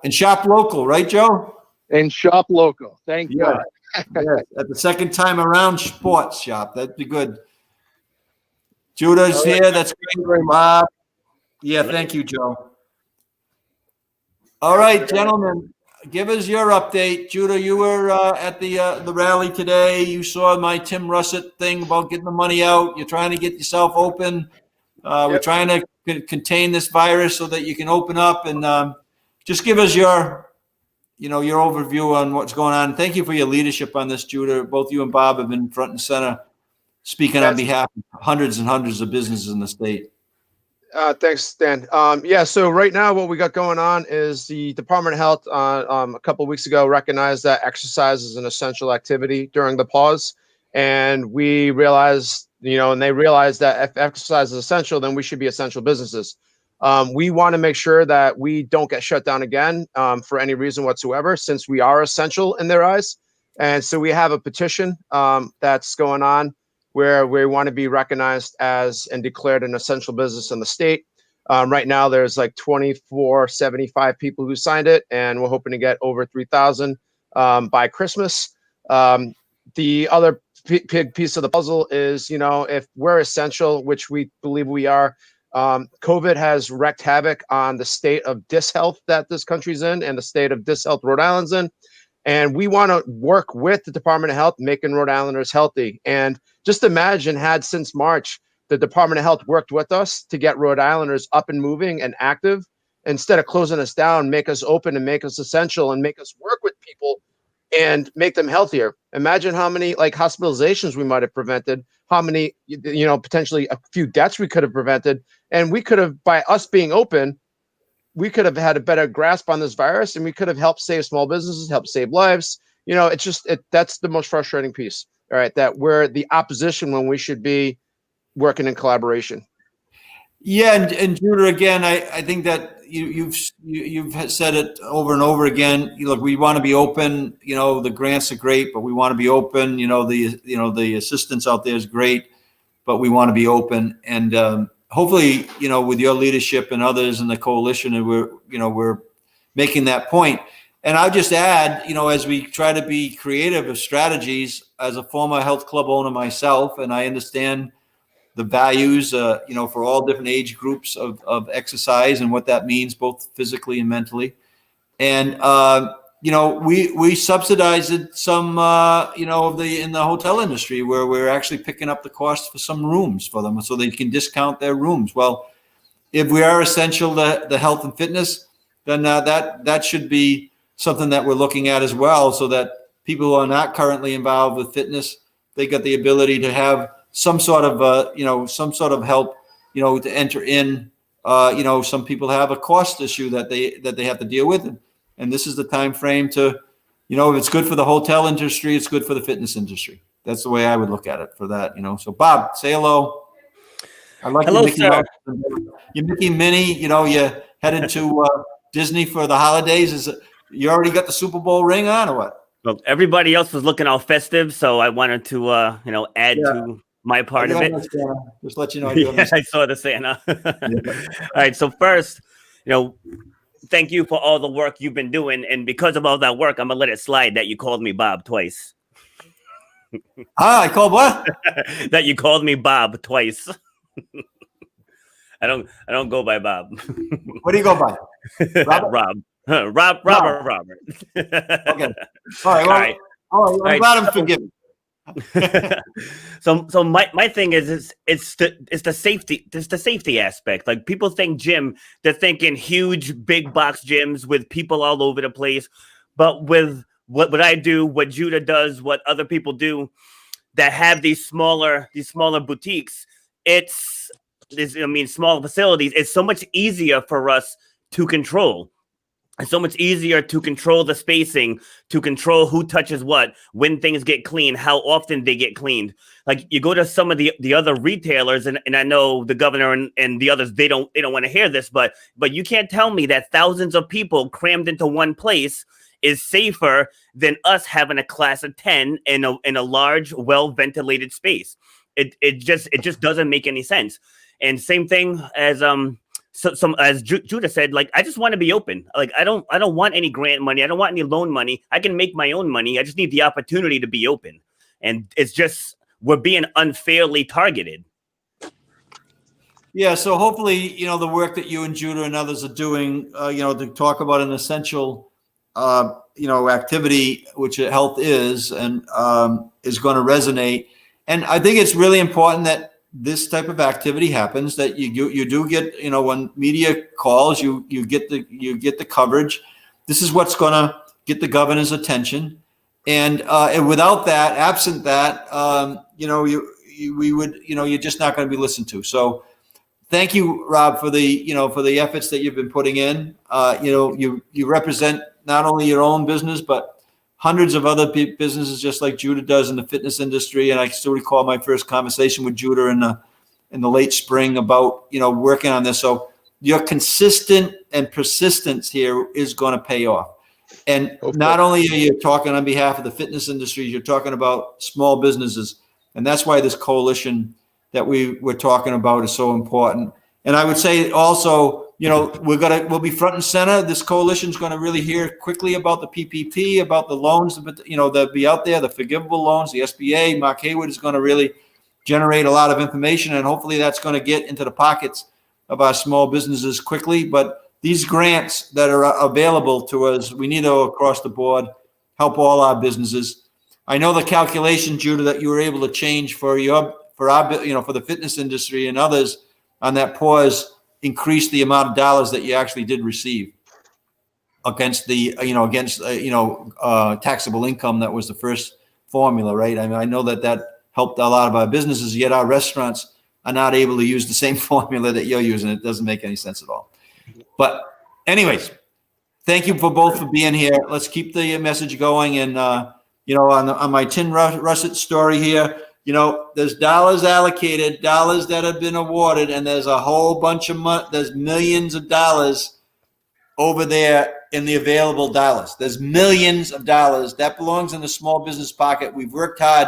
And shop local, right, Joe? And shop local. Thank you. Yes. At the second time around, sports shop. That'd be good. Judah's here. That's great. Bob. Yeah, thank you, Joe. All right, gentlemen, give us your update. Judah, you were at the rally today. You saw my Tim Russett thing about getting the money out. You're trying to get yourself open. We're trying to contain this virus so that you can open up, and just give us your overview on what's going on. Thank you for your leadership on this, Judah. Both you and Bob have been front and center speaking on behalf of hundreds and hundreds of businesses in the state. Thanks, Dan. So right now what we got going on is the Department of Health a couple of weeks ago recognized that exercise is an essential activity during the pause. And we realized, and they realized that if exercise is essential, then we should be essential businesses. We want to make sure that we don't get shut down again for any reason whatsoever, since we are essential in their eyes. And so we have a petition that's going on where we want to be recognized as and declared an essential business in the state. Right now, there's like 2,475 people who signed it, and we're hoping to get over 3,000 by Christmas. The other big piece of the puzzle is, if we're essential, which we believe we are, COVID has wreaked havoc on the state of dishealth that this country's in and the state of dishealth Rhode Island's in. And we want to work with the Department of Health, making Rhode Islanders healthy. And just imagine had since March, the Department of Health worked with us to get Rhode Islanders up and moving and active, instead of closing us down, make us open and make us essential and make us work with people and make them healthier. Imagine how many hospitalizations we might have prevented, how many, potentially a few deaths we could have prevented. And we could have, by us being open, we could have had a better grasp on this virus, and we could have helped save small businesses, help save lives. That's the most frustrating piece. All right. That we're the opposition when we should be working in collaboration. Yeah. And Judah, again, I think that you've said it over and over again. Look, we want to be open. The grants are great, but we want to be open. The assistance out there is great, but we want to be open. And hopefully, with your leadership and others in the coalition, and we're making that point. And I'll just add, as we try to be creative with strategies, as a former health club owner myself, and I understand the values, for all different age groups of exercise and what that means, both physically and mentally. And, we subsidized some, in the hotel industry where we're actually picking up the cost for some rooms for them so they can discount their rooms. Well, if we are essential to the health and fitness, then that should be something that we're looking at as well, so that people who are not currently involved with fitness, they got the ability to have some sort of help, to enter in. Some people have a cost issue that they have to deal with, and this is the time frame to, if it's good for the hotel industry, it's good for the fitness industry. That's the way I would look at it for that. So Bob, say hello. I like hello, your Mickey sir. Your Mickey Minnie. You headed to Disney for the holidays. You already got the Super Bowl ring on, or what? Well, everybody else was looking all festive, so I wanted to, add to my part of it. Just let you know. I saw the Santa. All right. So first, thank you for all the work you've been doing, and because of all that work, I'm gonna let it slide that you called me Bob twice. I called what? That you called me Bob twice. I don't go by Bob. What do you go by? Rob. Robert. Okay. All right. Well, All right. I'm right, glad I'm so- forgiven. so my thing is it's the safety aspect. Like, people think gym, they're thinking huge big box gyms with people all over the place. But with what I do, what Judah does, what other people do that have these smaller boutiques, smaller facilities, it's so much easier for us to control. It's so much easier to control the spacing, to control who touches what, when things get clean, how often they get cleaned. Like, you go to some of the other retailers, and I know the governor and the others, they don't want to hear this, but you can't tell me that thousands of people crammed into one place is safer than us having a class of 10 in a large, well-ventilated space. It just doesn't make any sense. And same thing as as Judah said, like, I just want to be open. Like, I don't want any grant money. I don't want any loan money. I can make my own money. I just need the opportunity to be open. And it's just, we're being unfairly targeted. Yeah. So hopefully, the work that you and Judah and others are doing, to talk about an essential, activity, which health is, and is going to resonate. And I think it's really important that this type of activity happens, that you do get, when media calls, you get the coverage. This is what's going to get the governor's attention. And without that, absent that, you're just not going to be listened to. So thank you, Rob, for the efforts that you've been putting in. You represent not only your own business, but hundreds of other businesses, just like Judah does in the fitness industry. And I still recall my first conversation with Judah in the late spring about, working on this. So your consistent and persistence here is going to pay off. And not only are you talking on behalf of the fitness industry, you're talking about small businesses. And that's why this coalition that we're talking about is so important. And I would say also, we'll be front and center. This coalition is going to really hear quickly about the PPP, about the loans, that'll be out there, the forgivable loans, the SBA. Mark Haywood is going to really generate a lot of information, and hopefully that's going to get into the pockets of our small businesses quickly. But these grants that are available to us, we need to, across the board, help all our businesses. I know the calculation, Judah, that you were able to change for the fitness industry and others on that pause increased the amount of dollars that you actually did receive against the, taxable income. That was the first formula, right? I mean, I know that helped a lot of our businesses, yet our restaurants are not able to use the same formula that you're using. It doesn't make any sense at all. But anyways, thank you for both for being here. Let's keep the message going. And, on my tin russet story here, there's dollars allocated, dollars that have been awarded, and there's a whole bunch of there's millions of dollars over there in the available dollars. There's millions of dollars that belongs in the small business pocket. We've worked hard,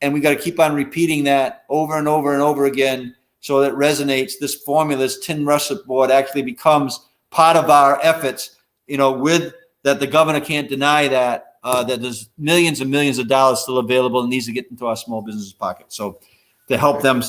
and we got to keep on repeating that over and over and over again so that it resonates. This formula, this tin russet board, actually becomes part of our efforts, with that the governor can't deny that there's millions and millions of dollars still available and needs to get into our small business pocket. So to help them,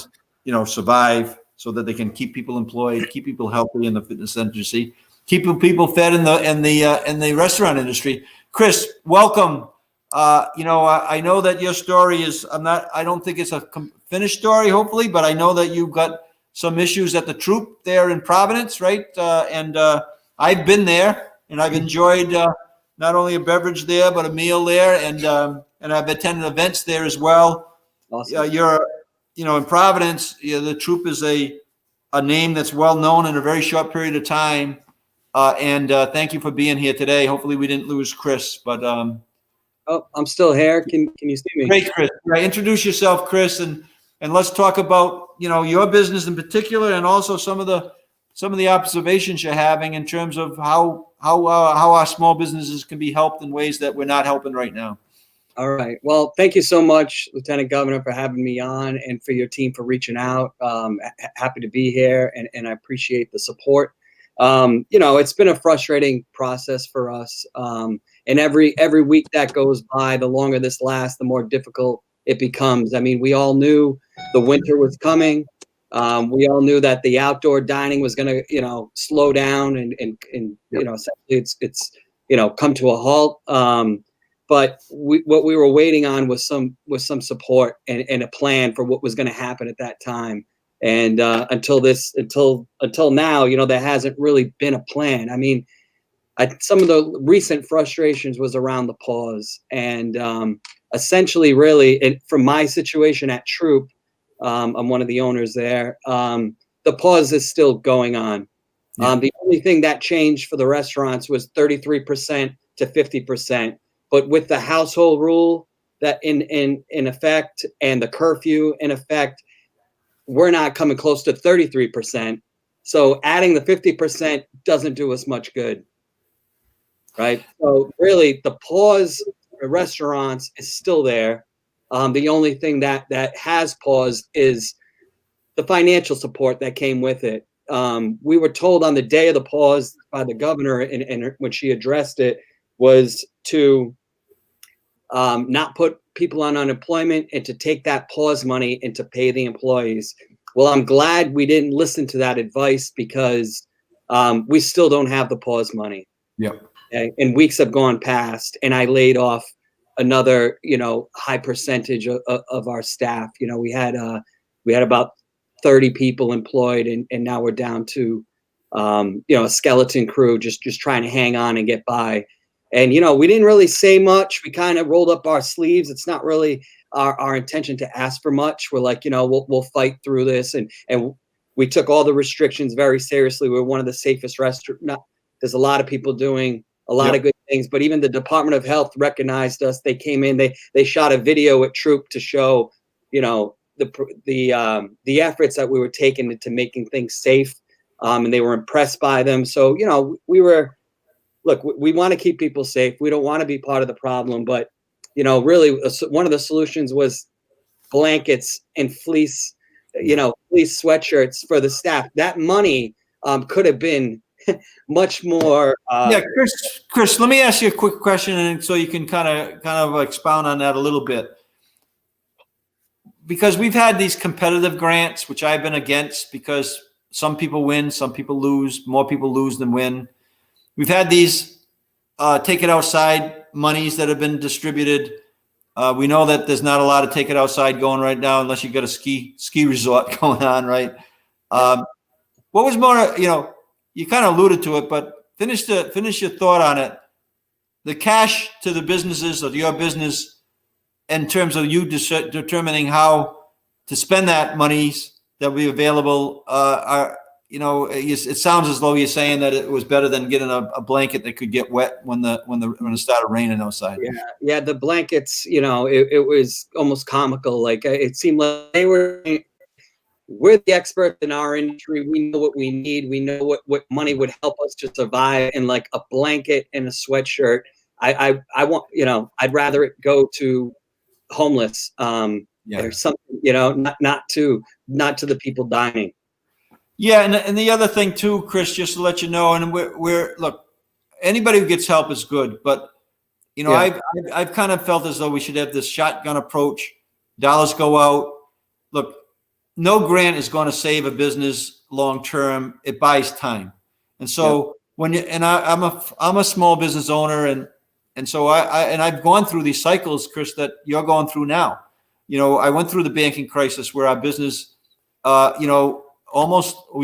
survive, so that they can keep people employed, keep people healthy in the fitness industry, keep people fed in the restaurant industry. Chris, welcome. I know that your story is, I don't think it's a finished story, hopefully, but I know that you've got some issues at the Troop there in Providence, right? And I've been there, and I've enjoyed not only a beverage there, but a meal there, and I've attended events there as well. Awesome. In Providence, the Troop is a name that's well known in a very short period of time. And thank you for being here today. Hopefully we didn't lose Chris, but I'm still here. Can you see me? Great, Chris. Right, introduce yourself, Chris, and let's talk about your business in particular, and also some of the observations you're having in terms of how our small businesses can be helped in ways that we're not helping right now. All right. Well, thank you so much, Lieutenant Governor, for having me on, and for your team for reaching out. Happy to be here, and I appreciate the support. It's been a frustrating process for us. And every week that goes by, the longer this lasts, the more difficult it becomes. I mean, we all knew the winter was coming. We all knew that the outdoor dining was going to, slow down and essentially it's come to a halt. But what we were waiting on was some support and a plan for what was going to happen at that time. And until now, there hasn't really been a plan. I mean, some of the recent frustrations was around the pause, and essentially, really, from my situation at Troop, I'm one of the owners there. The pause is still going on. Yeah. The only thing that changed for the restaurants was 33% to 50%. But with the household rule that in effect and the curfew in effect, we're not coming close to 33%. So adding the 50% doesn't do us much good. Right. So really the pause for restaurants is still there. The only thing that has paused is the financial support that came with it. We were told on the day of the pause by the governor, and when she addressed it, was to not put people on unemployment and to take that pause money and to pay the employees. Well, I'm glad we didn't listen to that advice, because we still don't have the pause money. Yep. And weeks have gone past, and I laid off another, high percentage of our staff. We had about 30 people employed, and now we're down to, a skeleton crew, just trying to hang on and get by. And, we didn't really say much. We kind of rolled up our sleeves. It's not really our intention to ask for much. We're like, we'll fight through this. And we took all the restrictions very seriously. We're one of the safest restaurants. There's a lot of people doing a lot of good things, but even the Department of Health recognized us. They came in, they shot a video at Troop to show, the efforts that we were taking into making things safe. And they were impressed by them. So, we want to keep people safe. We don't want to be part of the problem, but, really one of the solutions was blankets and fleece sweatshirts for the staff. That money could have been much more. Chris, let me ask you a quick question, and so you can kind of expound on that a little bit. Because we've had these competitive grants, which I've been against, because some people win, some people lose, more people lose than win. We've had these take it outside monies that have been distributed. We know that there's not a lot of take it outside going right now, unless you've got a ski resort going on, right? What was more, you kind of alluded to it, but finish your thought on it. The cash to the businesses of your business, in terms of you determining how to spend that monies that will be available, it sounds as though you're saying that it was better than getting a blanket that could get wet when it started raining outside. Yeah, the blankets, it was almost comical. Like, it seemed like we're the experts in our industry. We know what we need. We know what money would help us to survive. And like a blanket and a sweatshirt, I want, I'd rather it go to homeless or something, not to the people dining. Yeah, and the other thing too, Chris, just to let you know, and we're look, anybody who gets help is good, but I've kind of felt as though we should have this shotgun approach. Dollars go out. Look, no grant is going to save a business long term. It buys time, and so I'm a small business owner, and so I've gone through these cycles, Chris, that you're going through now. I went through the banking crisis where our business, we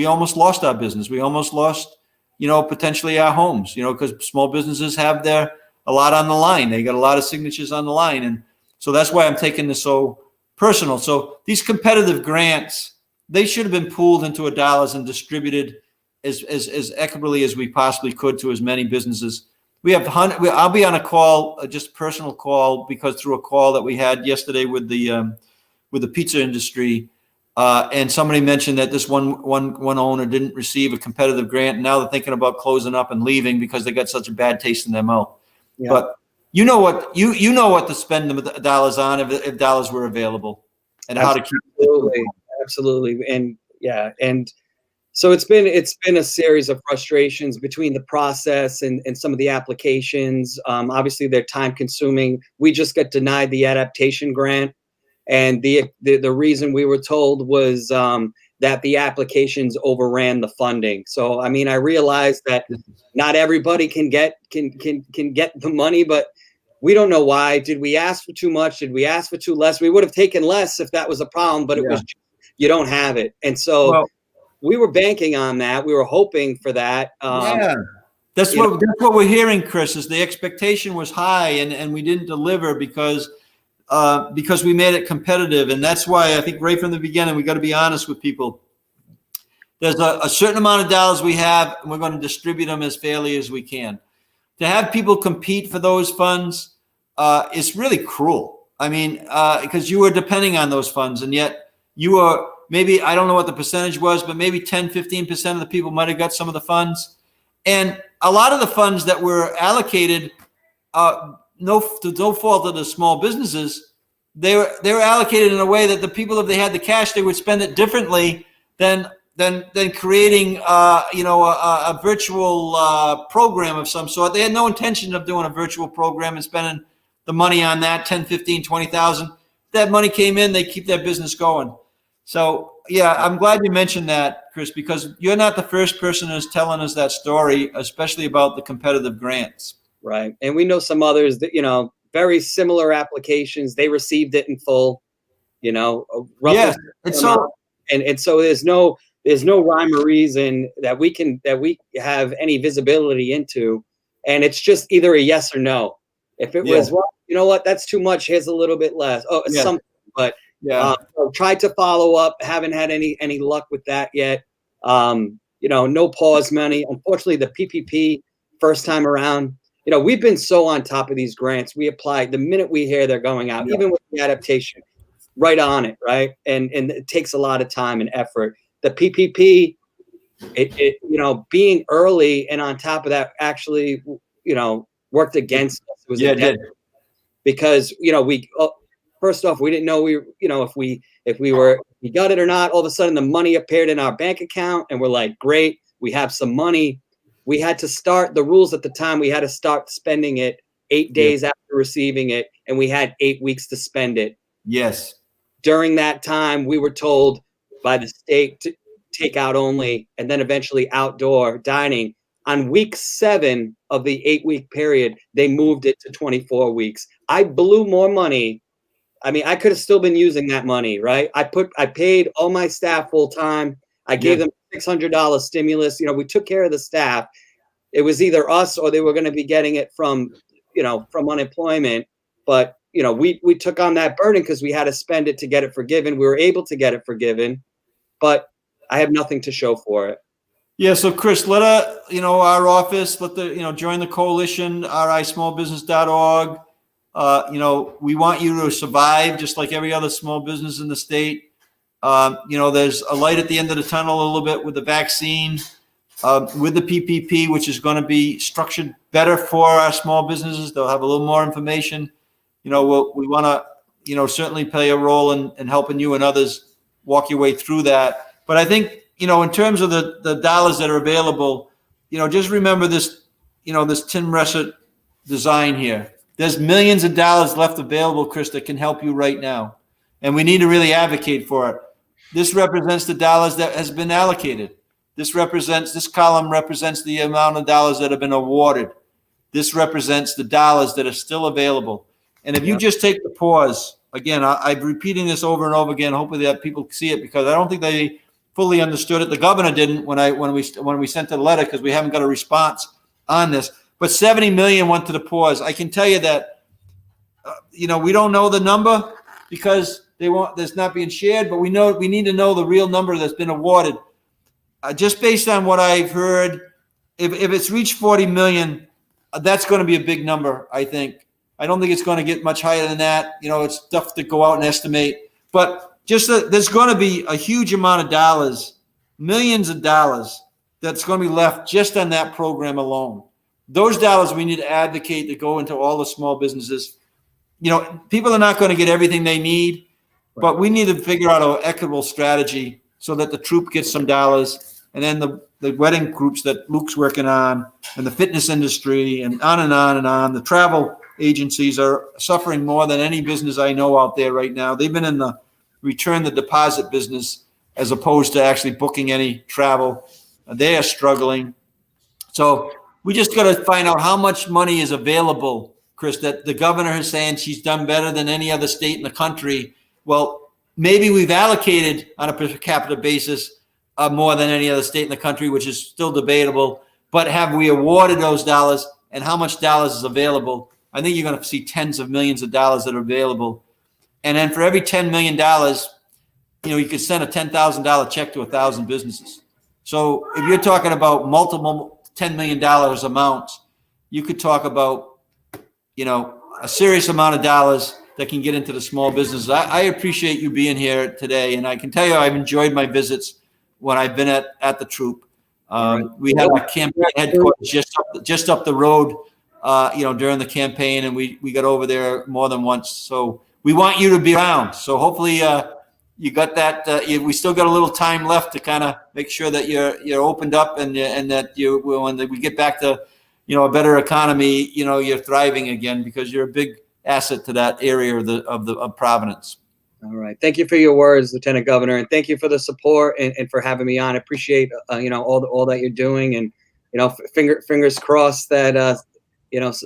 almost lost our business. We almost lost, potentially our homes, because small businesses have a lot on the line. They got a lot of signatures on the line. And so that's why I'm taking this so personal. So these competitive grants, they should have been pooled into $1 and distributed as equitably as we possibly could to as many businesses. I'll be on a call, just a personal call, because through a call that we had yesterday with the pizza industry, and somebody mentioned that this one owner didn't receive a competitive grant, and now they're thinking about closing up and leaving because they got such a bad taste in their mouth. Yeah. But you know what to spend the dollars on if dollars were available, and how to keep absolutely, and so it's been a series of frustrations between the process and some of the applications. Obviously, they're time consuming. We just got denied the adaptation grant. And the reason we were told was that the applications overran the funding. So, I mean, I realize that not everybody can get the money, but we don't know why. Did we ask for too much? Did we ask for too less? We would have taken less if that was a problem, but it was, you don't have it. And so we were banking on that. We were hoping for that. That's what we're hearing, Chris, is the expectation was high and we didn't deliver because we made it competitive. And that's why I think right from the beginning, we got to be honest with people. There's a certain amount of dollars we have, and we're going to distribute them as fairly as we can. To have people compete for those funds is really cruel. I mean, because you were depending on those funds, and yet you are maybe, I don't know what the percentage was, but maybe 10, 15% of the people might have got some of the funds. And a lot of the funds that were allocated, no fault of the small businesses, they were allocated in a way that the people, if they had the cash, they would spend it differently than creating a virtual program of some sort. They had no intention of doing a virtual program and spending the money on that, 10, 15, 20,000. That money came in, they keep their business going. So yeah, I'm glad you mentioned that, Chris, because you're not the first person who's telling us that story, especially about the competitive grants. Right. And we know some others that, very similar applications, they received it in full, Yeah. And so there's no rhyme or reason that we have any visibility into. And it's just either a yes or no. If it was, well, you know what, that's too much, here's a little bit less. Oh, it's something, but so tried to follow up, haven't had any luck with that yet. No pause money. Unfortunately, the PPP first time around, we've been so on top of these grants. We applied the minute we hear they're going out, even with the adaptation, right on it, right? And it takes a lot of time and effort. The PPP, being early and on top of that actually, worked against us. It was it did. Because we first off, we didn't know if we got it or not. All of a sudden, the money appeared in our bank account, and we're like, great, we have some money. We had to start the rules at the time. We had to start spending it 8 days after receiving it, and we had 8 weeks to spend it. Yes. During that time, we were told by the state to take out only, and then eventually outdoor dining. On week 7 of the 8-week period, they moved it to 24 weeks. I blew more money. I mean, I could have still been using that money, right? I paid all my staff full time. I gave them $600 stimulus. We took care of the staff. It was either us or they were going to be getting it from unemployment. But, we took on that burden because we had to spend it to get it forgiven. We were able to get it forgiven, but I have nothing to show for it. Yeah. So Chris, let our office, join the coalition, rismallbusiness.org. We want you to survive just like every other small business in the state. There's a light at the end of the tunnel a little bit with the vaccine, with the PPP, which is going to be structured better for our small businesses. They'll have a little more information. We want to, certainly play a role in helping you and others walk your way through that. But I think, in terms of the dollars that are available, just remember this, this Tim Ressert design here. There's millions of dollars left available, Chris, that can help you right now. And we need to really advocate for it. This represents the dollars that has been allocated. This column represents the amount of dollars that have been awarded. This represents the dollars that are still available. And if you just take the pause, again, I'm repeating this over and over again, hopefully that people see it, because I don't think they fully understood it. The governor didn't when we sent the letter, because we haven't got a response on this. But 70 million went to the pause. I can tell you that, we don't know the number because that's not being shared, but we need to know the real number that's been awarded. Just based on what I've heard, if it's reached 40 million, that's going to be a big number, I think. I don't think it's going to get much higher than that. It's tough to go out and estimate. But there's going to be a huge amount of dollars, millions of dollars, that's going to be left just on that program alone. Those dollars we need to advocate to go into all the small businesses. People are not going to get everything they need, but we need to figure out an equitable strategy so that the troop gets some dollars, and then the wedding groups that Luke's working on, and the fitness industry, and on and on and on. The travel agencies are suffering more than any business I know out there right now. They've been in the return the deposit business, as opposed to actually booking any travel. They are struggling. So we just got to find out how much money is available, Chris, that the governor is saying she's done better than any other state in the country. Well, maybe we've allocated on a per capita basis more than any other state in the country, which is still debatable. But have we awarded those dollars, and how much dollars is available? I think you're going to see tens of millions of dollars that are available. And then for every $10 million, you could send a $10,000 check to 1,000 businesses. So if you're talking about multiple $10 million amounts, you could talk about, a serious amount of dollars that can get into the small businesses. I appreciate you being here today. And I can tell you, I've enjoyed my visits when I've been at the troop. We had our campaign headquarters just up the road, during the campaign, and we got over there more than once. So we want you to be around. So hopefully you got that. We still got a little time left to kind of make sure that you're opened up and that when we get back to a better economy, you're thriving again, because you're a big asset to that area of Providence. All right. Thank you for your words, Lieutenant Governor, and thank you for the support and for having me on. I appreciate all that you're doing, and fingers crossed that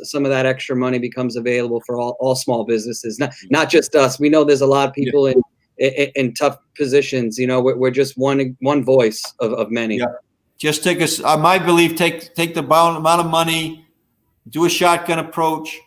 some of that extra money becomes available for all small businesses, not just us. We know there's a lot of people in tough positions. We're just one voice of many. Yeah. Just take us. My belief: take the amount of money, do a shotgun approach,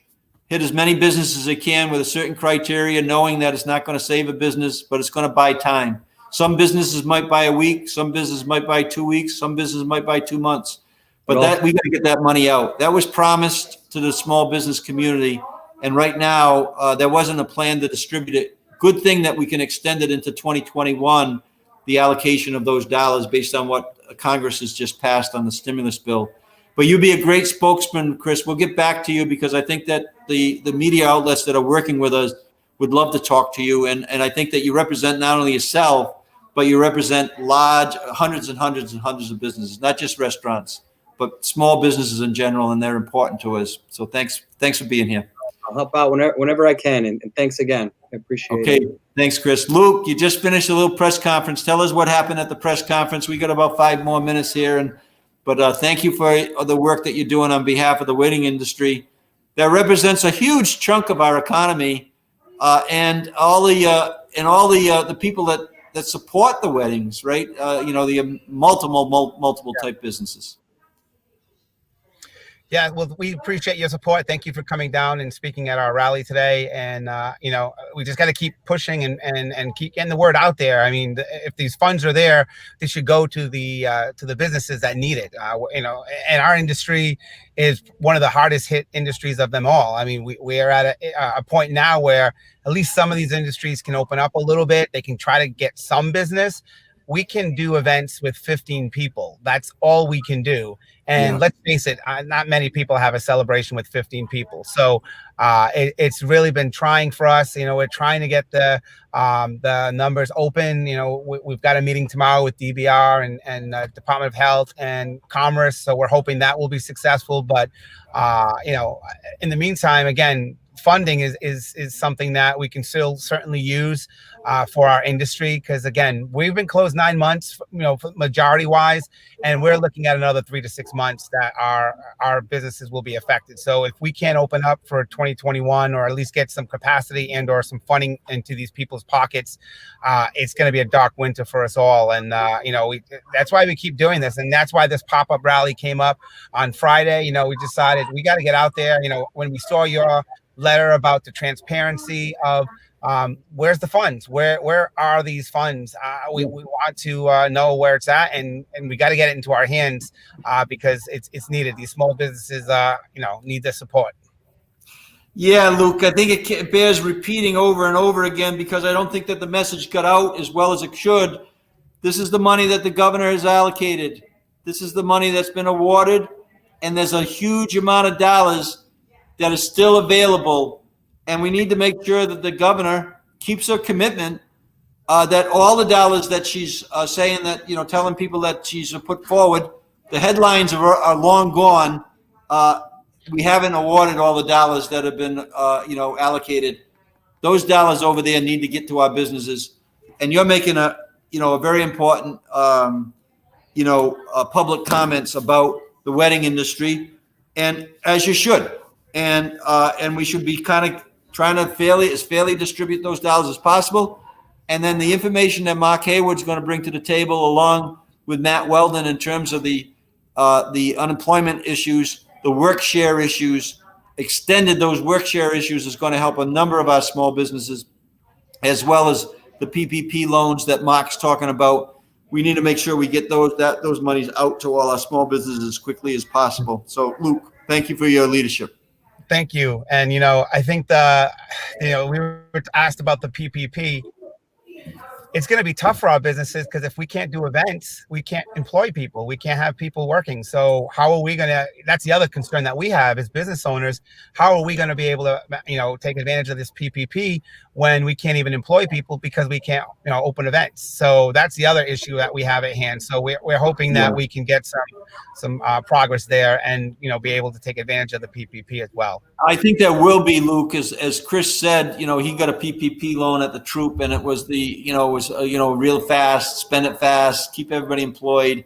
hit as many businesses as they can with a certain criteria, knowing that it's not going to save a business, but it's going to buy time. Some businesses might buy a week, some businesses might buy 2 weeks, some businesses might buy 2 months. But we got to get that money out. That was promised to the small business community, and right now there wasn't a plan to distribute it. Good thing that we can extend it into 2021, the allocation of those dollars based on what Congress has just passed on the stimulus bill. But you'd be a great spokesman, Chris. We'll get back to you, because I think that the media outlets that are working with us would love to talk to you. And I think that you represent not only yourself, but you represent large, hundreds and hundreds and hundreds of businesses, not just restaurants, but small businesses in general, and they're important to us. So thanks for being here. I'll help out whenever I can, and thanks again. I appreciate it. Okay, thanks, Chris. Luke, you just finished a little press conference. Tell us what happened at the press conference. We got about 5 more minutes here, but thank you for the work that you're doing on behalf of the wedding industry. That represents a huge chunk of our economy, and all the people that support the weddings, right? The multiple type businesses. Yeah, well, we appreciate your support. Thank you for coming down and speaking at our rally today. And, we just got to keep pushing and keep getting the word out there. I mean, if these funds are there, they should go to the businesses that need it. And our industry is one of the hardest hit industries of them all. I mean, we are at a point now where at least some of these industries can open up a little bit. They can try to get some business. We can do events with 15 people. That's all we can do. And let's face it, not many people have a celebration with 15 people. So it's really been trying for us. We're trying to get the numbers open. We've got a meeting tomorrow with DBR and Department of Health and Commerce. So we're hoping that will be successful. But, in the meantime, again, funding is something that we can still certainly use for our industry, because again, we've been closed 9 months, majority wise, and we're looking at another 3 to 6 months that our businesses will be affected. So if we can't open up for 2021, or at least get some capacity and or some funding into these people's pockets, it's going to be a dark winter for us all. And that's why we keep doing this, and that's why this pop-up rally came up on Friday. We decided we got to get out there. When we saw your letter about the transparency of where's the funds, where are these funds, we want to know where it's at, and we got to get it into our hands because it's needed. These small businesses need the support. Yeah, Luke, I think it bears repeating over and over again, because I don't think that the message got out as well as it should. This is the money that the governor has allocated. This is the money that's been awarded, and there's a huge amount of dollars that is still available, and we need to make sure that the governor keeps her commitment, that all the dollars that she's saying that, telling people that she's put forward, the headlines are long gone. We haven't awarded all the dollars that have been, allocated. Those dollars over there need to get to our businesses, and you're making a a very important, public comments about the wedding industry, and as you should, and we should be kind of trying to fairly distribute those dollars as possible. And then the information that Mark Hayward's going to bring to the table, along with Matt Weldon, in terms of the unemployment issues, the work share issues, extended those work share issues, is going to help a number of our small businesses, as well as the PPP loans that Mark's talking about. We need to make sure we get those monies out to all our small businesses as quickly as possible. So, Luke, thank you for your leadership. Thank you. And, I think we were asked about the PPP. It's going to be tough for our businesses, because if we can't do events, we can't employ people. We can't have people working. So how are we going to, that's the other concern that we have as business owners. How are we going to be able to, take advantage of this PPP when we can't even employ people because we can't, open events? So that's the other issue that we have at hand. So we're hoping that we can get some progress there and, be able to take advantage of the PPP as well. I think there will be, Luke, as Chris said, he got a PPP loan at the Troop, and it was real fast, spend it fast, keep everybody employed.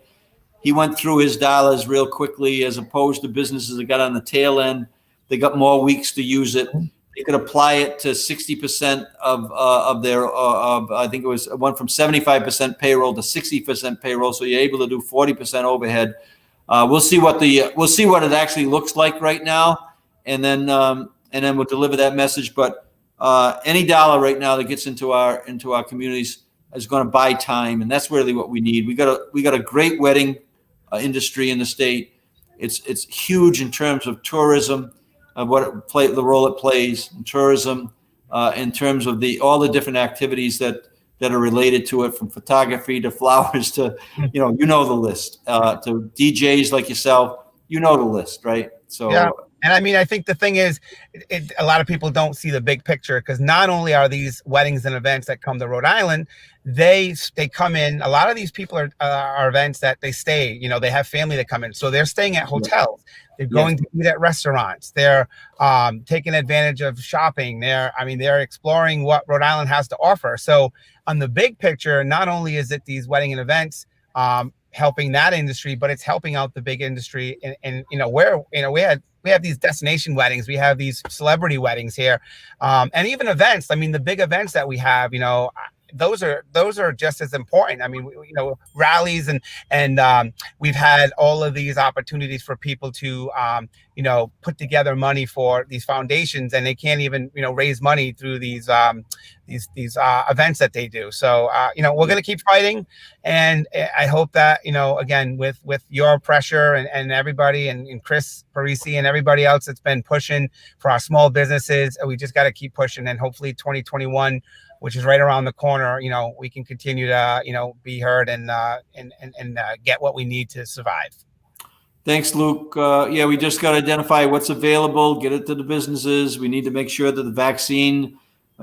He went through his dollars real quickly, as opposed to businesses that got on the tail end. They got more weeks to use it. They could apply it to 60% of their, I think it was one from 75% payroll to 60% payroll. So you're able to do 40% overhead. We'll see what it actually looks like right now, and then we'll deliver that message. But any dollar right now that gets into our communities is going to buy time, and that's really what we need. We got a great wedding industry in the state. It's huge in terms of tourism, the role it plays in tourism, in terms of all the different activities that are related to it, from photography to flowers to the list, to DJs like yourself, the list, right? So yeah. And I mean, I think the thing is, a lot of people don't see the big picture, because not only are these weddings and events that come to Rhode Island, they come in. A lot of these people are events that they stay. They have family that come in, so they're staying at hotels. They're going to eat at restaurants. They're taking advantage of shopping. They're exploring what Rhode Island has to offer. So on the big picture, not only is it these wedding and events helping that industry, but it's helping out the big industry. And we have these destination weddings, we have these celebrity weddings here, and even events. The big events that we have, those are just as important. Rallies and we've had all of these opportunities for people to put together money for these foundations, and they can't even raise money through these events that they do. So we're going to keep fighting, and I hope that again, with your pressure and everybody, and Chris Parisi and everybody else that's been pushing for our small businesses, we just got to keep pushing, and hopefully 2021, which is right around the corner, we can continue to be heard and get what we need to survive. Thanks, Luke. We just got to identify what's available, get it to the businesses. We need to make sure that the vaccine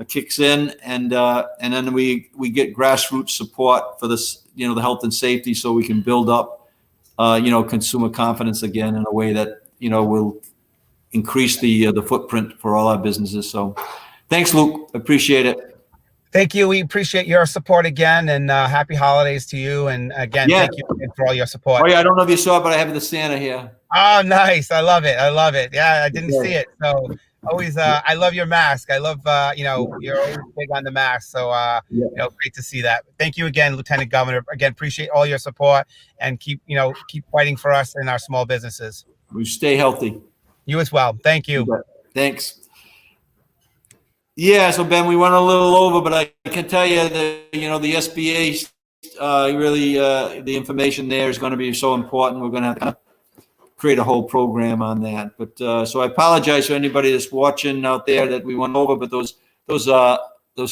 kicks in, and then we get grassroots support for this, the health and safety, so we can build up, consumer confidence again in a way that, will increase the footprint for all our businesses. So thanks, Luke. Appreciate it. Thank you. We appreciate your support again, and happy holidays to you. And again, thank you for all your support. Oh yeah, I don't know if you saw it, but I have the Santa here. Oh, nice. I love it. Yeah, I didn't see it. So always, I love your mask. I love, you're always big on the mask. So, great to see that. Thank you again, Lieutenant Governor. Again, appreciate all your support, and keep fighting for us and our small businesses. We stay healthy. You as well. Thank you. Thanks. Yeah, so Ben, we went a little over, but I can tell you that, the SBA, really, the information there is going to be so important. We're going to have to create a whole program on that. But so I apologize to anybody that's watching out there that we went over, but those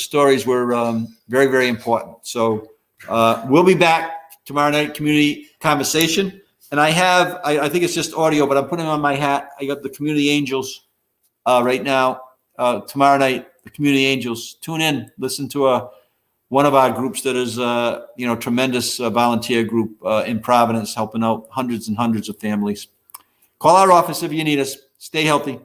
stories were very, very important. So we'll be back tomorrow night, community conversation. And I think it's just audio, but I'm putting on my hat. I got the Community Angels right now. Tomorrow night, the Community Angels. Tune in, listen to one of our groups that is tremendous volunteer group in Providence, helping out hundreds and hundreds of families. Call our office if you need us. Stay healthy.